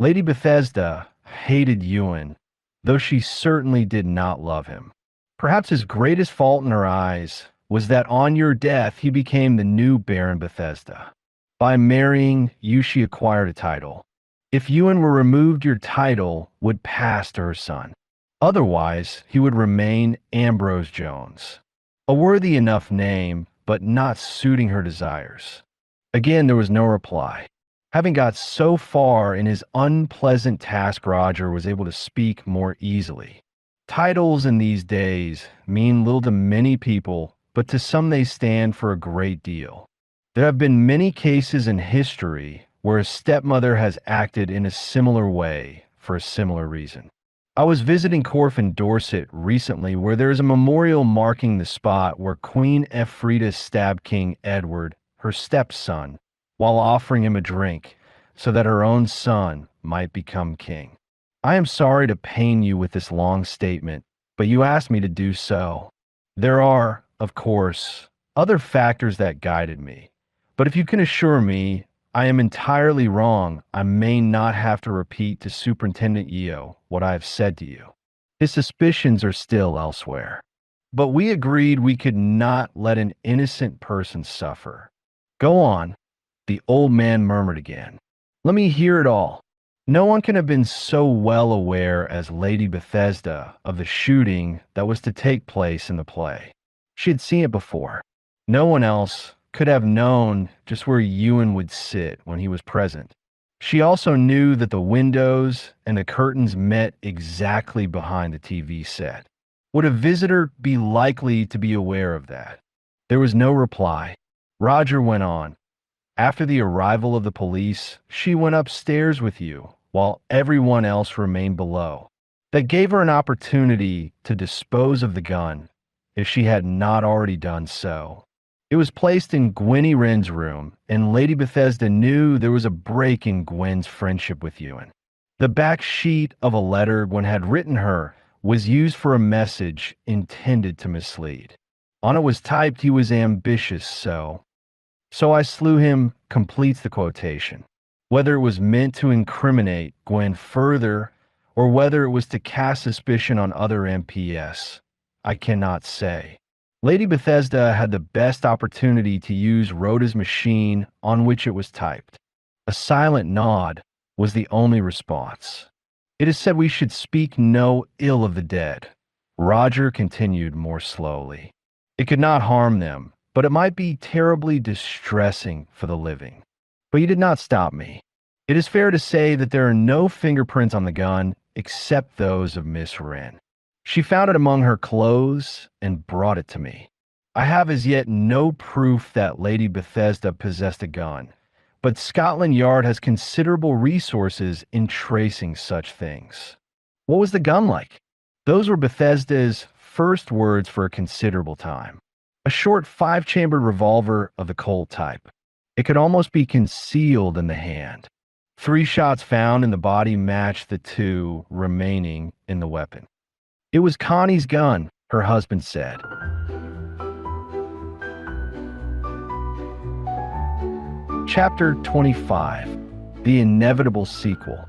Lady Bethesda hated Ewan, though she certainly did not love him. Perhaps his greatest fault in her eyes was that on your death he became the new Baron Bethesda. By marrying you, she acquired a title. If Ewan were removed, your title would pass to her son. Otherwise, he would remain Ambrose Jones. A worthy enough name, but not suiting her desires. Again, there was no reply. Having got so far in his unpleasant task, Roger was able to speak more easily. Titles in these days mean little to many people, but to some they stand for a great deal. There have been many cases in history where a stepmother has acted in a similar way for a similar reason. I was visiting Corfe in Dorset recently, where there is a memorial marking the spot where Queen Elfrida stabbed King Edward, her stepson, while offering him a drink so that her own son might become king. I am sorry to pain you with this long statement, but you asked me to do so. There are, of course, other factors that guided me, but if you can assure me I am entirely wrong, I may not have to repeat to Superintendent Yeo what I have said to you. His suspicions are still elsewhere. But we agreed we could not let an innocent person suffer. Go on, the old man murmured again. Let me hear it all. No one can have been so well aware as Lady Bethesda of the shooting that was to take place in the play. She had seen it before. No one else could have known just where Ewan would sit when he was present. She also knew that the windows and the curtains met exactly behind the TV set. Would a visitor be likely to be aware of that? There was no reply. Roger went on. After the arrival of the police, she went upstairs with you, while everyone else remained below. That gave her an opportunity to dispose of the gun, if she had not already done so. It was placed in Gwenny Wren's room, and Lady Bethesda knew there was a break in Gwen's friendship with Ewan. The back sheet of a letter Gwen had written her was used for a message intended to mislead. On it was typed, "He was ambitious, so I slew him," completes the quotation. Whether it was meant to incriminate Gwen further, or whether it was to cast suspicion on other MPS, I cannot say. Lady Bethesda had the best opportunity to use Rhoda's machine on which it was typed. A silent nod was the only response. It is said we should speak no ill of the dead. Roger continued more slowly. It could not harm them, but it might be terribly distressing for the living. But you did not stop me. It is fair to say that there are no fingerprints on the gun except those of Miss Wren. She found it among her clothes and brought it to me. I have as yet no proof that Lady Bethesda possessed a gun, but Scotland Yard has considerable resources in tracing such things. What was the gun like? Those were Bethesda's first words for a considerable time. A short 5-chambered revolver of the Colt type. It could almost be concealed in the hand. 3 shots found in the body matched the 2 remaining in the weapon. It was Connie's gun, her husband said. Chapter 25. The Inevitable Sequel.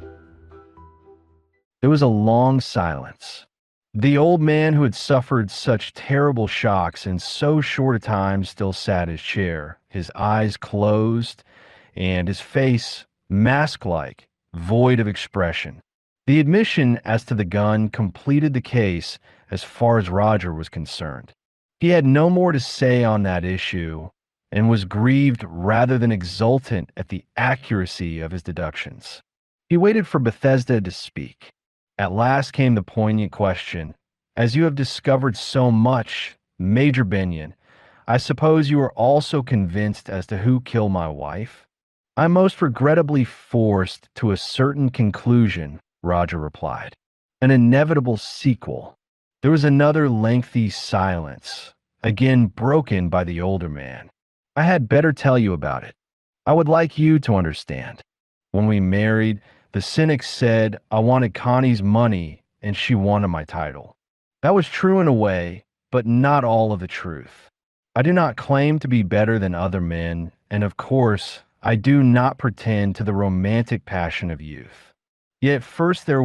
There was a long silence. The old man who had suffered such terrible shocks in so short a time still sat in his chair, his eyes closed and his face mask-like, void of expression. The admission as to the gun completed the case as far as Roger was concerned. He had no more to say on that issue and was grieved rather than exultant at the accuracy of his deductions. He waited for Bethesda to speak. At last came the poignant question. As you have discovered so much, Major Benyon, I suppose you are also convinced as to who killed my wife? I'm most regrettably forced to a certain conclusion, Roger replied. An inevitable sequel. There was another lengthy silence, again broken by the older man. I had better tell you about it. I would like you to understand. When we married, the cynic said I wanted Connie's money and she wanted my title. That was true in a way, but not all of the truth. I do not claim to be better than other men, and of course, I do not pretend to the romantic passion of youth. Yet at first there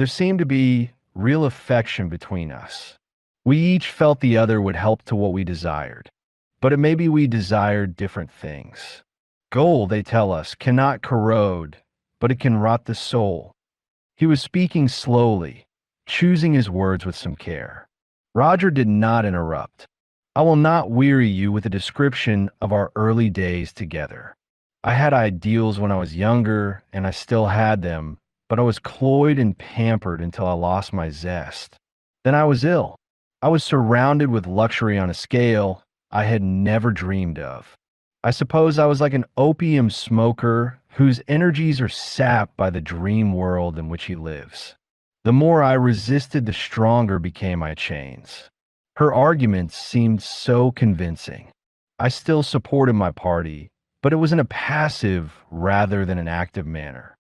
seemed to be real affection between us. We each felt the other would help to what we desired, but it maybe we desired different things. Gold, they tell us, cannot corrode, but it can rot the soul. He was speaking slowly, choosing his words with some care. Roger did not interrupt. I will not weary you with a description of our early days together. I had ideals when I was younger, and I still had them, but I was cloyed and pampered until I lost my zest. Then I was ill. I was surrounded with luxury on a scale I had never dreamed of. I suppose I was like an opium smoker whose energies are sapped by the dream world in which he lives. The more I resisted, the stronger became my chains. Her arguments seemed so convincing. I still supported my party, but it was in a passive rather than an active manner.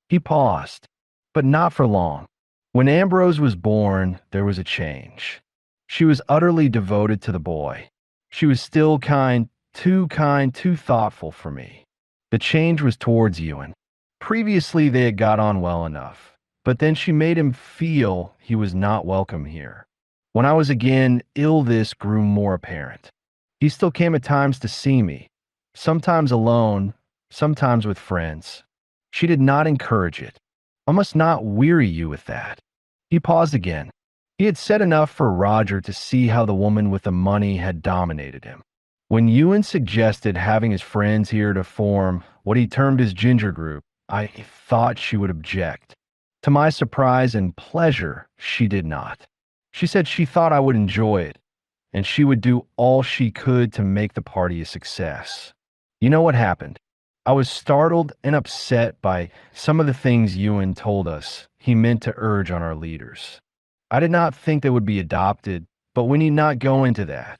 He paused, but not for long. When Ambrose was born, there was a change. She was utterly devoted to the boy. She was still kind, too thoughtful for me. The change was towards Ewan. Previously, they had got on well enough, but then she made him feel he was not welcome here. When I was again ill, this grew more apparent. He still came at times to see me, sometimes alone, sometimes with friends. She did not encourage it. I must not weary you with that. He paused again. He had said enough for Roger to see how the woman with the money had dominated him. When Ewan suggested having his friends here to form what he termed his ginger group, I thought she would object. To my surprise and pleasure, she did not. She said she thought I would enjoy it, and she would do all she could to make the party a success. You know what happened? I was startled and upset by some of the things Ewan told us he meant to urge on our leaders. I did not think they would be adopted, but we need not go into that.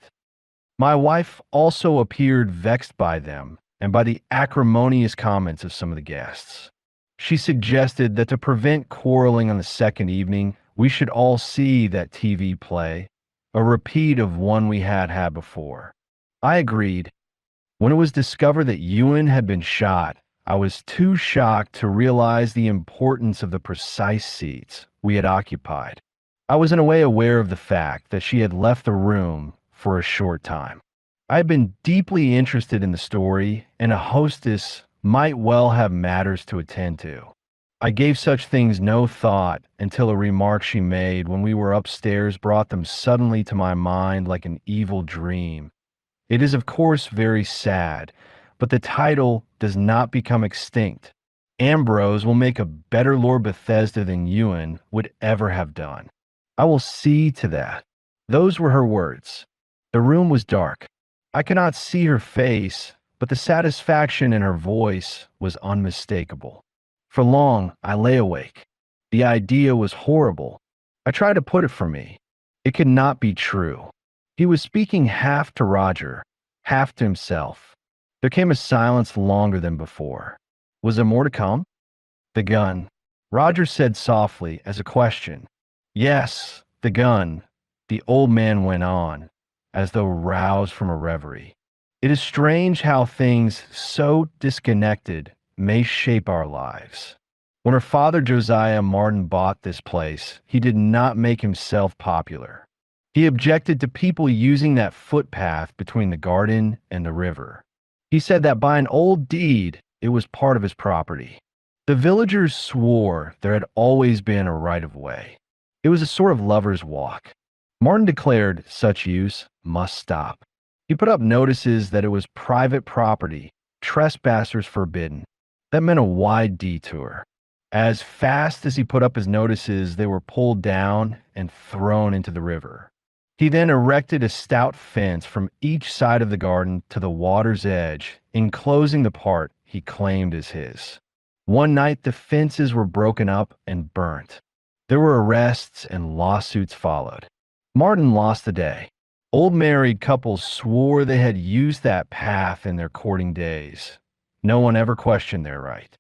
My wife also appeared vexed by them and by the acrimonious comments of some of the guests. She suggested that to prevent quarreling on the second evening, we should all see that TV play, a repeat of one we had had before. I agreed. When it was discovered that Ewan had been shot, I was too shocked to realize the importance of the precise seats we had occupied. I was in a way aware of the fact that she had left the room for a short time. I had been deeply interested in the story, and a hostess might well have matters to attend to. I gave such things no thought until a remark she made when we were upstairs brought them suddenly to my mind like an evil dream. It is, of course, very sad, but the title does not become extinct. Ambrose will make a better Lord Bethesda than Ewan would ever have done. I will see to that. Those were her words. The room was dark. I could not see her face, but the satisfaction in her voice was unmistakable. For long, I lay awake. The idea was horrible. I tried to put it from me. It could not be true. He was speaking half to Roger, half to himself. There came a silence longer than before. Was there more to come? The gun. Roger said softly as a question. Yes, the gun. The old man went on, as though roused from a reverie. It is strange how things so disconnected may shape our lives. When her father Josiah Martin bought this place, he did not make himself popular. He objected to people using that footpath between the garden and the river. He said that by an old deed, it was part of his property. The villagers swore there had always been a right-of-way. It was a sort of lover's walk. Martin declared such use must stop. He put up notices that it was private property, trespassers forbidden. That meant a wide detour. As fast as he put up his notices, they were pulled down and thrown into the river. He then erected a stout fence from each side of the garden to the water's edge, enclosing the part he claimed as his. One night, the fences were broken up and burnt. There were arrests and lawsuits followed. Martin lost the day. Old married couples swore they had used that path in their courting days. No one ever questioned their right.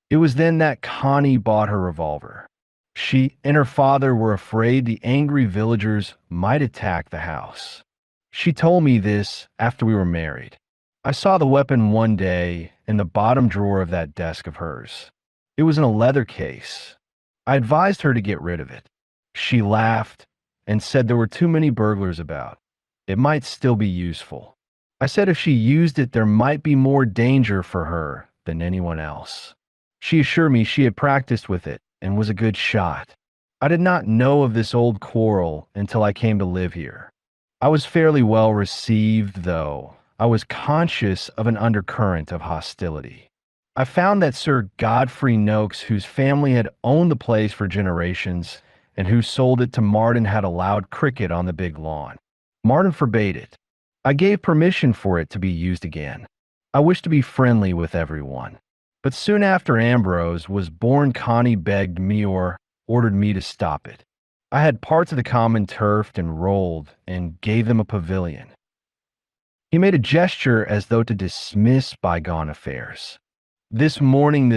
It was then that Connie bought her revolver. She and her father were afraid the angry villagers might attack the house. She told me this after we were married. I saw the weapon one day in the bottom drawer of that desk of hers. It was in a leather case. I advised her to get rid of it. She laughed and said there were too many burglars about. It might still be useful. I said if she used it, there might be more danger for her than anyone else. She assured me she had practiced with it and was a good shot. I did not know of this old quarrel until I came to live here. I was fairly well received, though I was conscious of an undercurrent of hostility. I found that Sir Godfrey Noakes, whose family had owned the place for generations and who sold it to Martin, had allowed cricket on the big lawn. Martin forbade it. I gave permission for it to be used again. I wished to be friendly with everyone. But soon after Ambrose was born, Connie begged me or ordered me to stop it. I had parts of the common turfed and rolled and gave them a pavilion. He made a gesture as though to dismiss bygone affairs. This morning,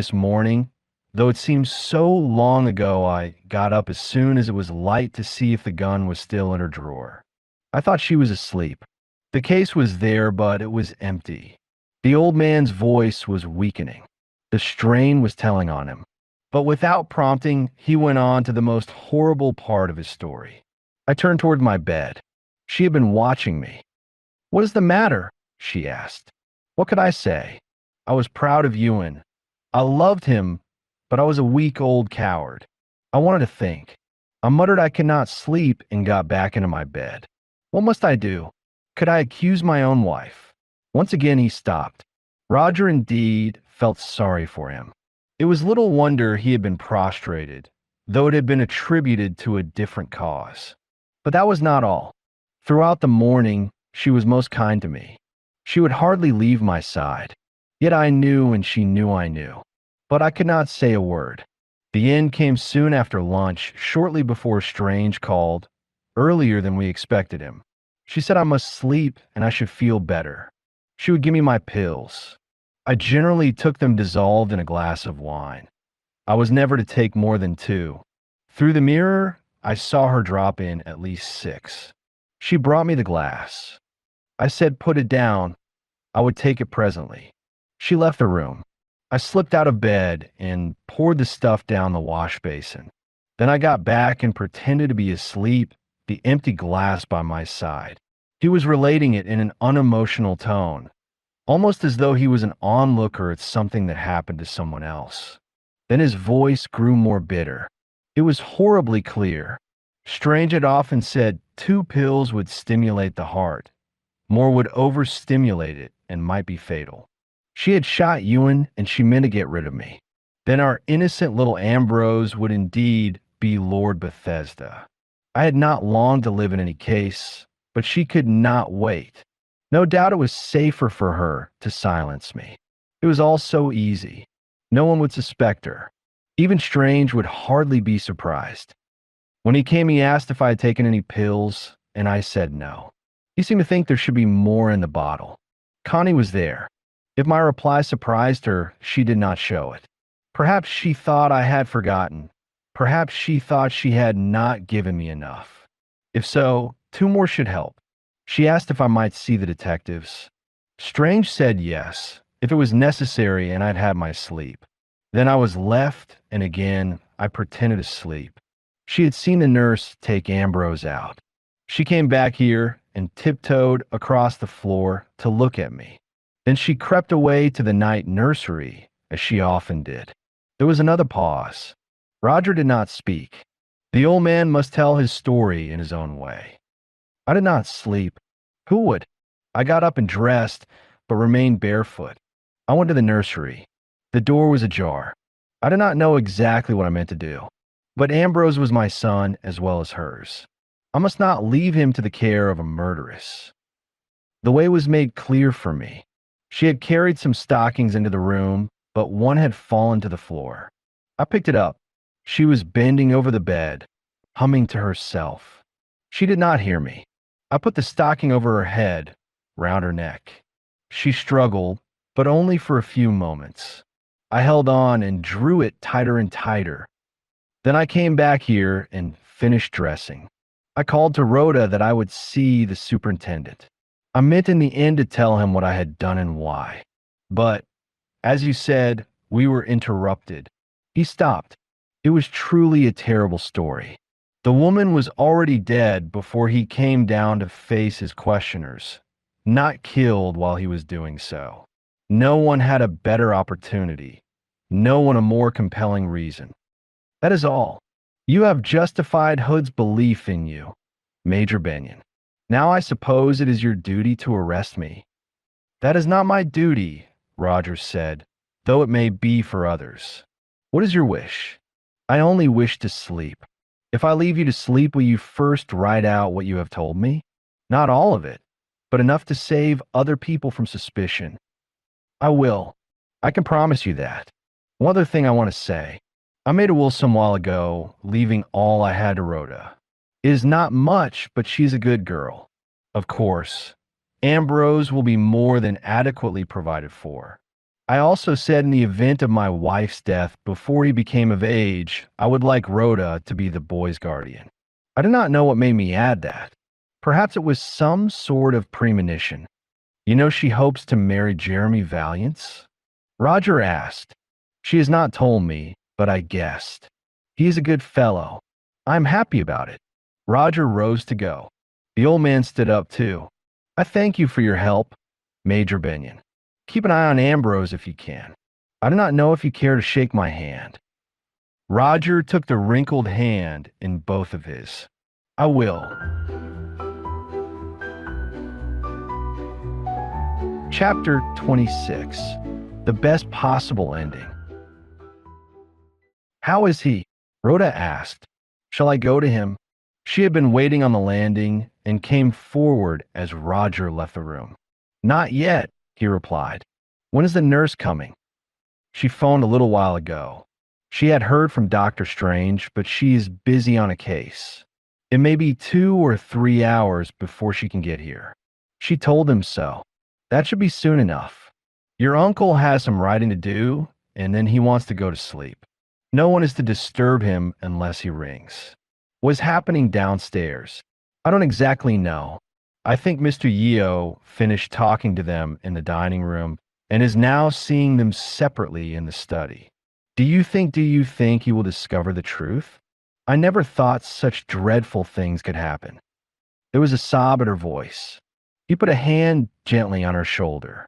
though it seems so long ago, I got up as soon as it was light to see if the gun was still in her drawer. I thought she was asleep. The case was there, but it was empty. The old man's voice was weakening. The strain was telling on him. But without prompting, he went on to the most horrible part of his story. I turned toward my bed. She had been watching me. "What is the matter?" she asked. What could I say? I was proud of Ewan. I loved him, but I was a weak old coward. I wanted to think. I muttered I could not sleep and got back into my bed. What must I do? Could I accuse my own wife? Once again he stopped. Roger indeed felt sorry for him. It was little wonder he had been prostrated, though it had been attributed to a different cause. But that was not all. Throughout the morning, she was most kind to me. She would hardly leave my side. Yet I knew and she knew I knew. But I could not say a word. The end came soon after lunch, shortly before Strange called, earlier than we expected him. She said I must sleep and I should feel better. She would give me my pills. I generally took them dissolved in a glass of wine. I was never to take more than 2. Through the mirror, I saw her drop in at least 6. She brought me the glass. I said put it down. I would take it presently. She left the room. I slipped out of bed and poured the stuff down the wash basin. Then I got back and pretended to be asleep, the empty glass by my side. He was relating it in an unemotional tone, almost as though he was an onlooker at something that happened to someone else. Then his voice grew more bitter. It was horribly clear. Strange had often said 2 pills would stimulate the heart. More would overstimulate it and might be fatal. She had shot Ewan and she meant to get rid of me. Then our innocent little Ambrose would indeed be Lord Bethesda. I had not long to live in any case, but she could not wait. No doubt it was safer for her to silence me. It was all so easy. No one would suspect her. Even Strange would hardly be surprised. When he came, he asked if I had taken any pills, and I said no. He seemed to think there should be more in the bottle. Connie was there. If my reply surprised her, she did not show it. Perhaps she thought I had forgotten. Perhaps she thought she had not given me enough. If so, 2 more should help. She asked if I might see the detectives. Strange said yes, if it was necessary and I'd have my sleep. Then I was left, and again, I pretended to sleep. She had seen the nurse take Ambrose out. She came back here and tiptoed across the floor to look at me. Then she crept away to the night nursery, as she often did. There was another pause. Roger did not speak. The old man must tell his story in his own way. I did not sleep. Who would? I got up and dressed, but remained barefoot. I went to the nursery. The door was ajar. I did not know exactly what I meant to do, but Ambrose was my son as well as hers. I must not leave him to the care of a murderess. The way was made clear for me. She had carried some stockings into the room, but one had fallen to the floor. I picked it up. She was bending over the bed, humming to herself. She did not hear me. I put the stocking over her head, round her neck. She struggled, but only for a few moments. I held on and drew it tighter and tighter. Then I came back here and finished dressing. I called to Rhoda that I would see the superintendent. I meant in the end to tell him what I had done and why. But, as you said, we were interrupted. He stopped. It was truly a terrible story. The woman was already dead before he came down to face his questioners, not killed while he was doing so. No one had a better opportunity. No one a more compelling reason. That is all. You have justified Hood's belief in you, Major Benyon. Now I suppose it is your duty to arrest me. That is not my duty, Rogers said, though it may be for others. What is your wish? I only wish to sleep. If I leave you to sleep, will you first write out what you have told me? Not all of it, but enough to save other people from suspicion. I will. I can promise you that. One other thing I want to say. I made a will some while ago, leaving all I had to Rhoda. It is not much, but she's a good girl. Of course, Ambrose will be more than adequately provided for. I also said in the event of my wife's death before he became of age, I would like Rhoda to be the boy's guardian. I do not know what made me add that. Perhaps it was some sort of premonition. You know she hopes to marry Jeremy Valiance? Roger asked. She has not told me, but I guessed. He is a good fellow. I am happy about it. Roger rose to go. The old man stood up too. I thank you for your help, Major Benyon. Keep an eye on Ambrose if you can. I do not know if you care to shake my hand. Roger took the wrinkled hand in both of his. I will. Chapter 26. The best possible ending. How is he? Rhoda asked. Shall I go to him? She had been waiting on the landing and came forward as Roger left the room. Not yet, he replied. When is the nurse coming? She phoned a little while ago. She had heard from Dr. Strange, but she is busy on a case. It may be 2 or 3 hours before she can get here. She told him so. That should be soon enough. Your uncle has some writing to do, and then he wants to go to sleep. No one is to disturb him unless he rings. What's happening downstairs? I don't exactly know. I think Mr. Yeo finished talking to them in the dining room and is now seeing them separately in the study. Do you think he will discover the truth? I never thought such dreadful things could happen. There was a sob in her voice. He put a hand gently on her shoulder.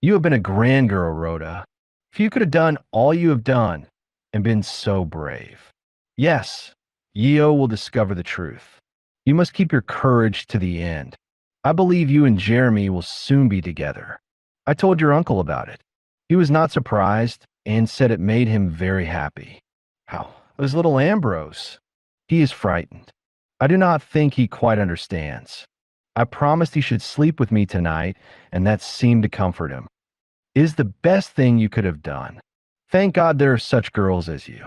You have been a grand girl, Rhoda. If you could have done all you have done and been so brave. Yes, Yeo will discover the truth. You must keep your courage to the end. I believe you and Jeremy will soon be together. I told your uncle about it. He was not surprised and said it made him very happy. How? There's little Ambrose. He is frightened. I do not think he quite understands. I promised he should sleep with me tonight, and that seemed to comfort him. It is the best thing you could have done. Thank God there are such girls as you.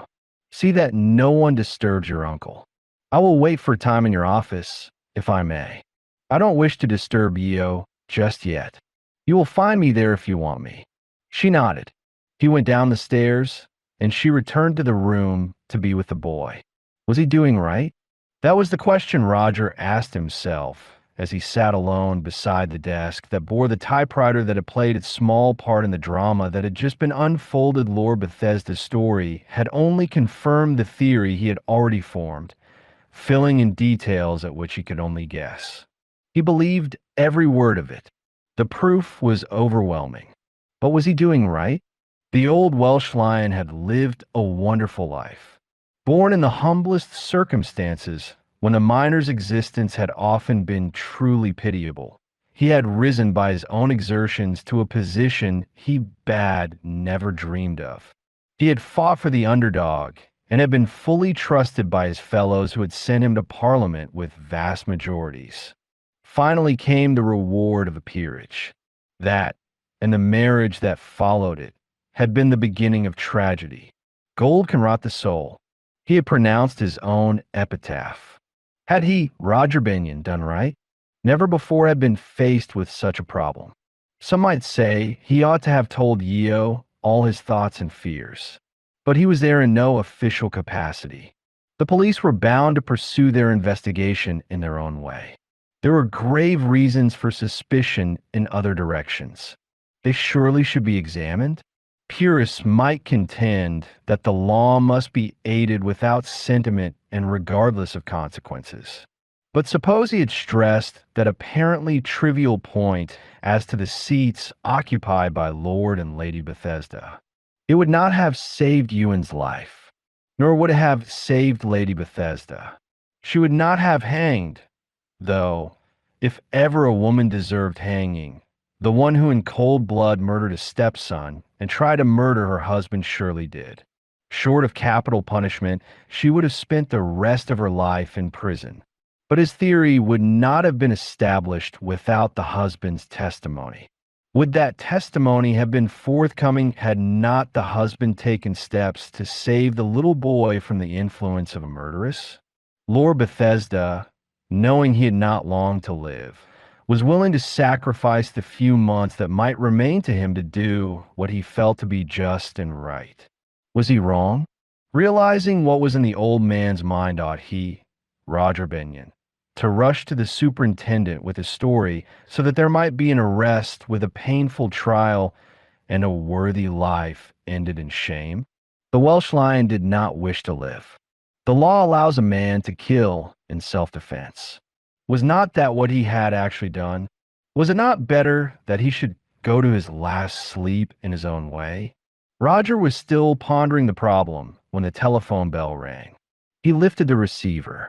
See that no one disturbs your uncle. I will wait for time in your office, if I may. I don't wish to disturb Yeo just yet. You will find me there if you want me. She nodded. He went down the stairs, and she returned to the room to be with the boy. Was he doing right? That was the question Roger asked himself as he sat alone beside the desk that bore the typewriter that had played its small part in the drama that had just been unfolded. Lord Bethesda's story had only confirmed the theory he had already formed, filling in details at which he could only guess. He believed every word of it. The proof was overwhelming. But was he doing right? The old Welsh lion had lived a wonderful life. Born in the humblest circumstances, when the miner's existence had often been truly pitiable, he had risen by his own exertions to a position he bad never dreamed of. He had fought for the underdog and had been fully trusted by his fellows who had sent him to Parliament with vast majorities. Finally came the reward of a peerage. That, and the marriage that followed it, had been the beginning of tragedy. Gold can rot the soul. He had pronounced his own epitaph. Had he, Roger Benyon, done right? Never before had been faced with such a problem. Some might say he ought to have told Yeo all his thoughts and fears. But he was there in no official capacity. The police were bound to pursue their investigation in their own way. There were grave reasons for suspicion in other directions. They surely should be examined. Purists might contend that the law must be aided without sentiment and regardless of consequences. But suppose he had stressed that apparently trivial point as to the seats occupied by Lord and Lady Bethesda. It would not have saved Ewan's life, nor would it have saved Lady Bethesda. She would not have hanged, though, if ever a woman deserved hanging, the one who in cold blood murdered a stepson and tried to murder her husband surely did. Short of capital punishment, she would have spent the rest of her life in prison. But his theory would not have been established without the husband's testimony. Would that testimony have been forthcoming had not the husband taken steps to save the little boy from the influence of a murderess? Lord Bethesda, knowing he had not long to live, was willing to sacrifice the few months that might remain to him to do what he felt to be just and right. Was he wrong? Realizing what was in the old man's mind, ought he, Roger Benyon, to rush to the superintendent with his story so that there might be an arrest with a painful trial and a worthy life ended in shame? The Welsh lion did not wish to live. The law allows a man to kill in self-defense. Was not that what he had actually done? Was it not better that he should go to his last sleep in his own way? Roger was still pondering the problem when the telephone bell rang. He lifted the receiver.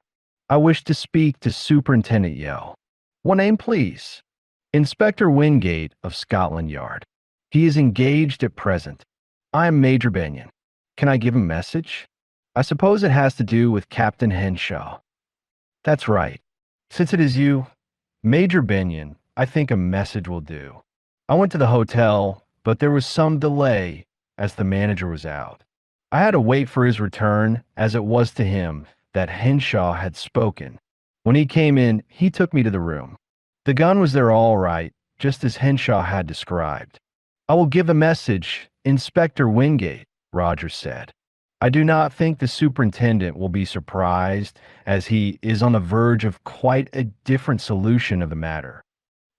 I wish to speak to Superintendent Yell. One name, please. Inspector Wingate of Scotland Yard. He is engaged at present. I am Major Benyon. Can I give a message? I suppose it has to do with Captain Henshaw. That's right. Since it is you, Major Benyon, I think a message will do. I went to the hotel, but there was some delay as the manager was out. I had to wait for his return, as it was to him that Henshaw had spoken. When he came in, he took me to the room. The gun was there all right, just as Henshaw had described. I will give a message, Inspector Wingate, Roger said. I do not think the superintendent will be surprised, as he is on the verge of quite a different solution of the matter.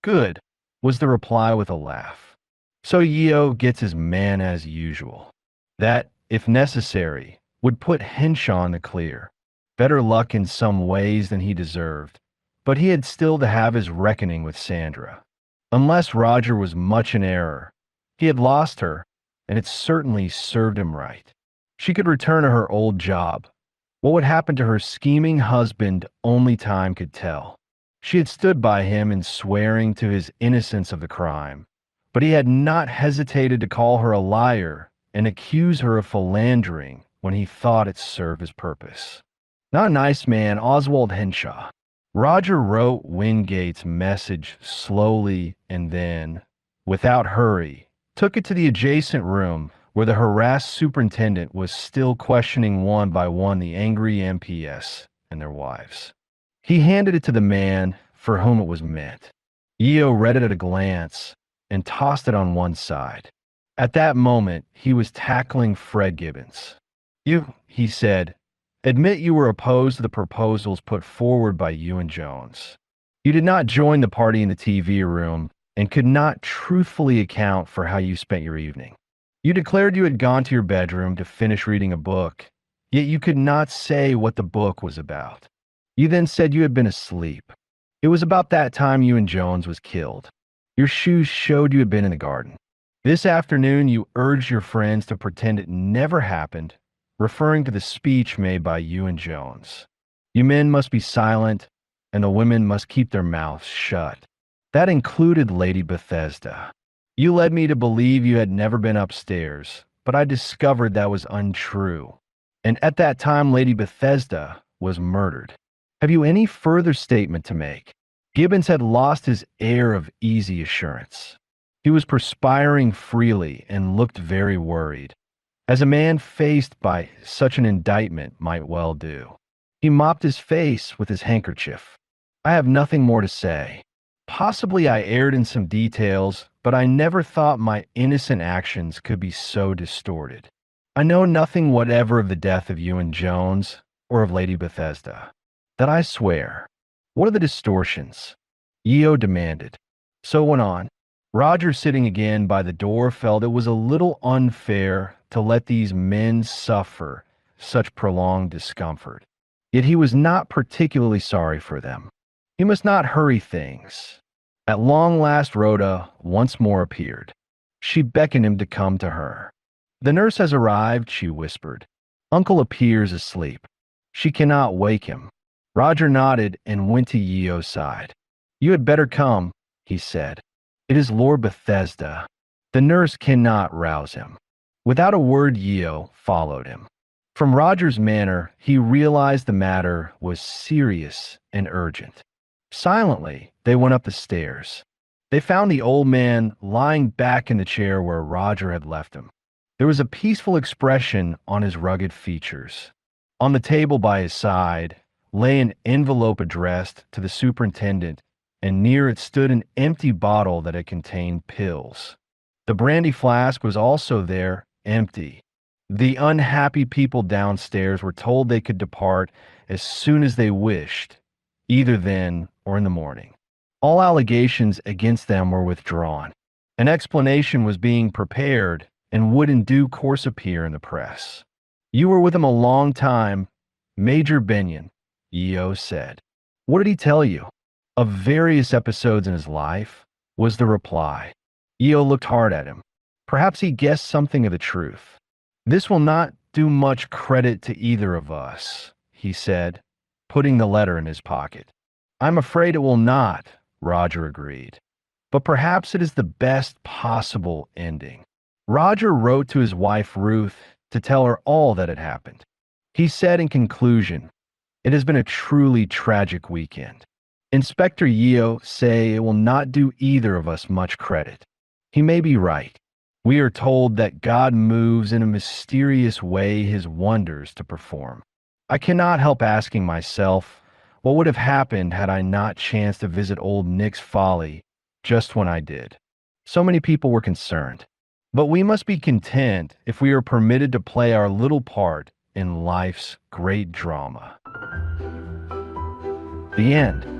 Good, was the reply with a laugh. So Yeo gets his man as usual. That, if necessary, would put Henshaw in the clear. Better luck in some ways than he deserved, but he had still to have his reckoning with Sandra. Unless Roger was much in error, he had lost her, and it certainly served him right. She could return to her old job. What would happen to her scheming husband only time could tell. She had stood by him in swearing to his innocence of the crime, but he had not hesitated to call her a liar and accuse her of philandering when he thought it served his purpose. Not a nice man, Oswald Henshaw. Roger wrote Wingate's message slowly and then, without hurry, took it to the adjacent room where the harassed superintendent was still questioning one by one the angry MPS and their wives. He handed it to the man for whom it was meant. Yeo read it at a glance and tossed it on one side. At that moment, he was tackling Fred Gibbons. You, he said, admit you were opposed to the proposals put forward by you and Jones. You did not join the party in the TV room and could not truthfully account for how you spent your evening. You declared you had gone to your bedroom to finish reading a book, yet you could not say what the book was about. You then said you had been asleep. It was about that time you and Jones was killed. Your shoes showed you had been in the garden. This afternoon you urged your friends to pretend it never happened, referring to the speech made by you and Jones. You men must be silent, and the women must keep their mouths shut. That included Lady Bethesda. You led me to believe you had never been upstairs, but I discovered that was untrue. And at that time, Lady Bethesda was murdered. Have you any further statement to make? Gibbons had lost his air of easy assurance. He was perspiring freely and looked very worried, as a man faced by such an indictment might well do. He mopped his face with his handkerchief. I have nothing more to say. Possibly I erred in some details, but I never thought my innocent actions could be so distorted. I know nothing whatever of the death of you and Jones, or of Lady Bethesda. That I swear. What are the distortions? Yeo demanded. So went on. Roger, sitting again by the door, felt it was a little unfair to let these men suffer such prolonged discomfort. Yet he was not particularly sorry for them. He must not hurry things. At long last, Rhoda once more appeared. She beckoned him to come to her. "The nurse has arrived," she whispered. "Uncle appears asleep. She cannot wake him." Roger nodded and went to Yeo's side. "You had better come," he said. "It is Lord Bethesda. The nurse cannot rouse him." Without a word, Yeo followed him. From Roger's manner, he realized the matter was serious and urgent. Silently, they went up the stairs. They found the old man lying back in the chair where Roger had left him. There was a peaceful expression on his rugged features. On the table by his side lay an envelope addressed to the superintendent, and near it stood an empty bottle that had contained pills. The brandy flask was also there, empty. The unhappy people downstairs were told they could depart as soon as they wished, either then or in the morning. All allegations against them were withdrawn. An explanation was being prepared and would in due course appear in the press. "You were with him a long time, Major Benyon," Yeo said. "What did he tell you?" "Of various episodes in his life," was the reply. Yeo looked hard at him. Perhaps he guessed something of the truth. "This will not do much credit to either of us," he said, putting the letter in his pocket. "I'm afraid it will not," Roger agreed. "But perhaps it is the best possible ending." Roger wrote to his wife Ruth to tell her all that had happened. He said in conclusion, "It has been a truly tragic weekend. Inspector Yeo say it will not do either of us much credit. He may be right. We are told that God moves in a mysterious way his wonders to perform. I cannot help asking myself, what would have happened had I not chanced to visit old Nick's Folly just when I did? So many people were concerned. But we must be content if we are permitted to play our little part in life's great drama." The end.